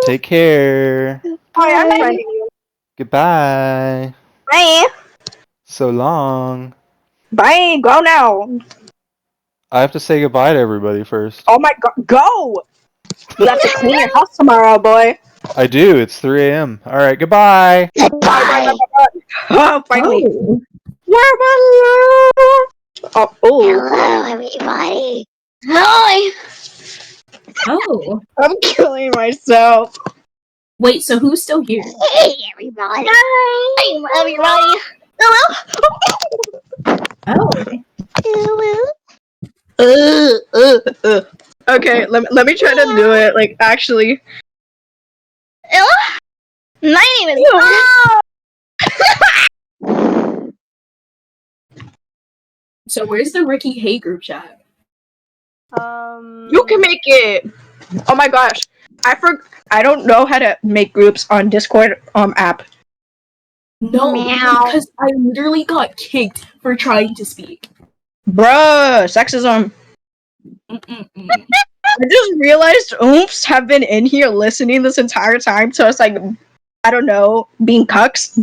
Take care. Hi, I'm finding you. Goodbye. Bye. So long. Bye, go now. I have to say goodbye to everybody first. Oh my god, go! You have to clean your house tomorrow, boy. I do. It's 3 a.m. All right, goodbye. Bye. Oh, finally. Oh. Hello, everybody. Hi. Oh. I'm killing myself. Wait, so who's still here? Hey, everybody. Hi, everybody. Oh. Okay, let me try to do it. Like, actually. My name is So where's the Ricky Hay group chat? You can make it. Oh my gosh, I don't know how to make groups on Discord app. No, because I literally got kicked for trying to speak. Bruh, sexism. I just realized Oomps have been in here listening this entire time to us, like, I don't know, being cucks.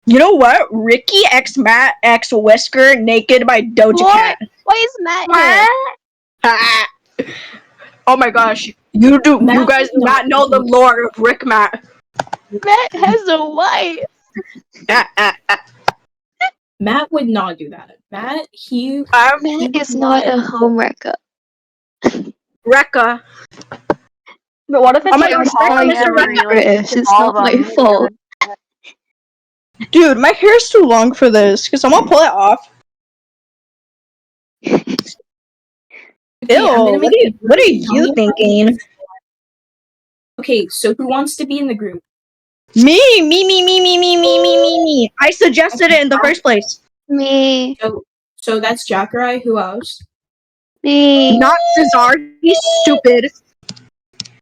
You know what? Ricky x Matt x Whisker naked by Doja Cat. Why is Matt here? Oh my gosh. You guys do not know the lore of Rick Matt. Matt has a wife. Matt would not do that. Matt is not a homewrecker. Rekka. But what if it's oh my gosh, it's not my fault. Dude, my hair's too long for this. Can someone pull it off? Ew, what are you thinking? Okay, so who wants to be in the group? Me. I suggested it in the first place. Me. So that's Jackerai. Who else? Me. Not Cesar. He's stupid.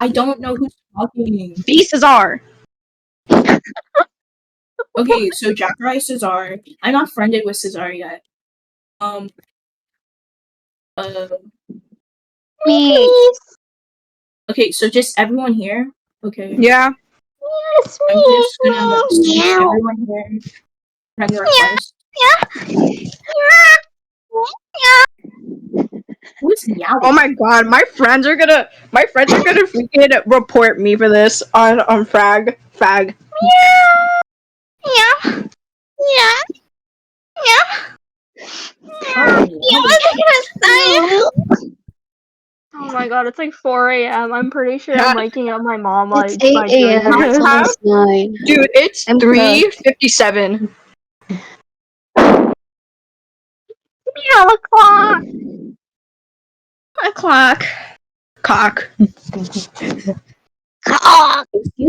I don't know who's talking. Be Cesar. Okay, so Jackarai Cesar. I'm not friended with Cesar yet. Me. Okay, so just everyone here. Okay. Yeah. Yes, I'm just gonna send Meow. everyone here friend request. Who's meowing? Oh my god, my friends are gonna freaking report me for this on Fag. Yeah. Oh my god, it's like 4 a.m. I'm pretty sure I'm waking up my mom It's like 8 by doing a.m. It's this. almost 9. Dude, it's 3:57. Meow o'clock. O'clock. Cock. Cock.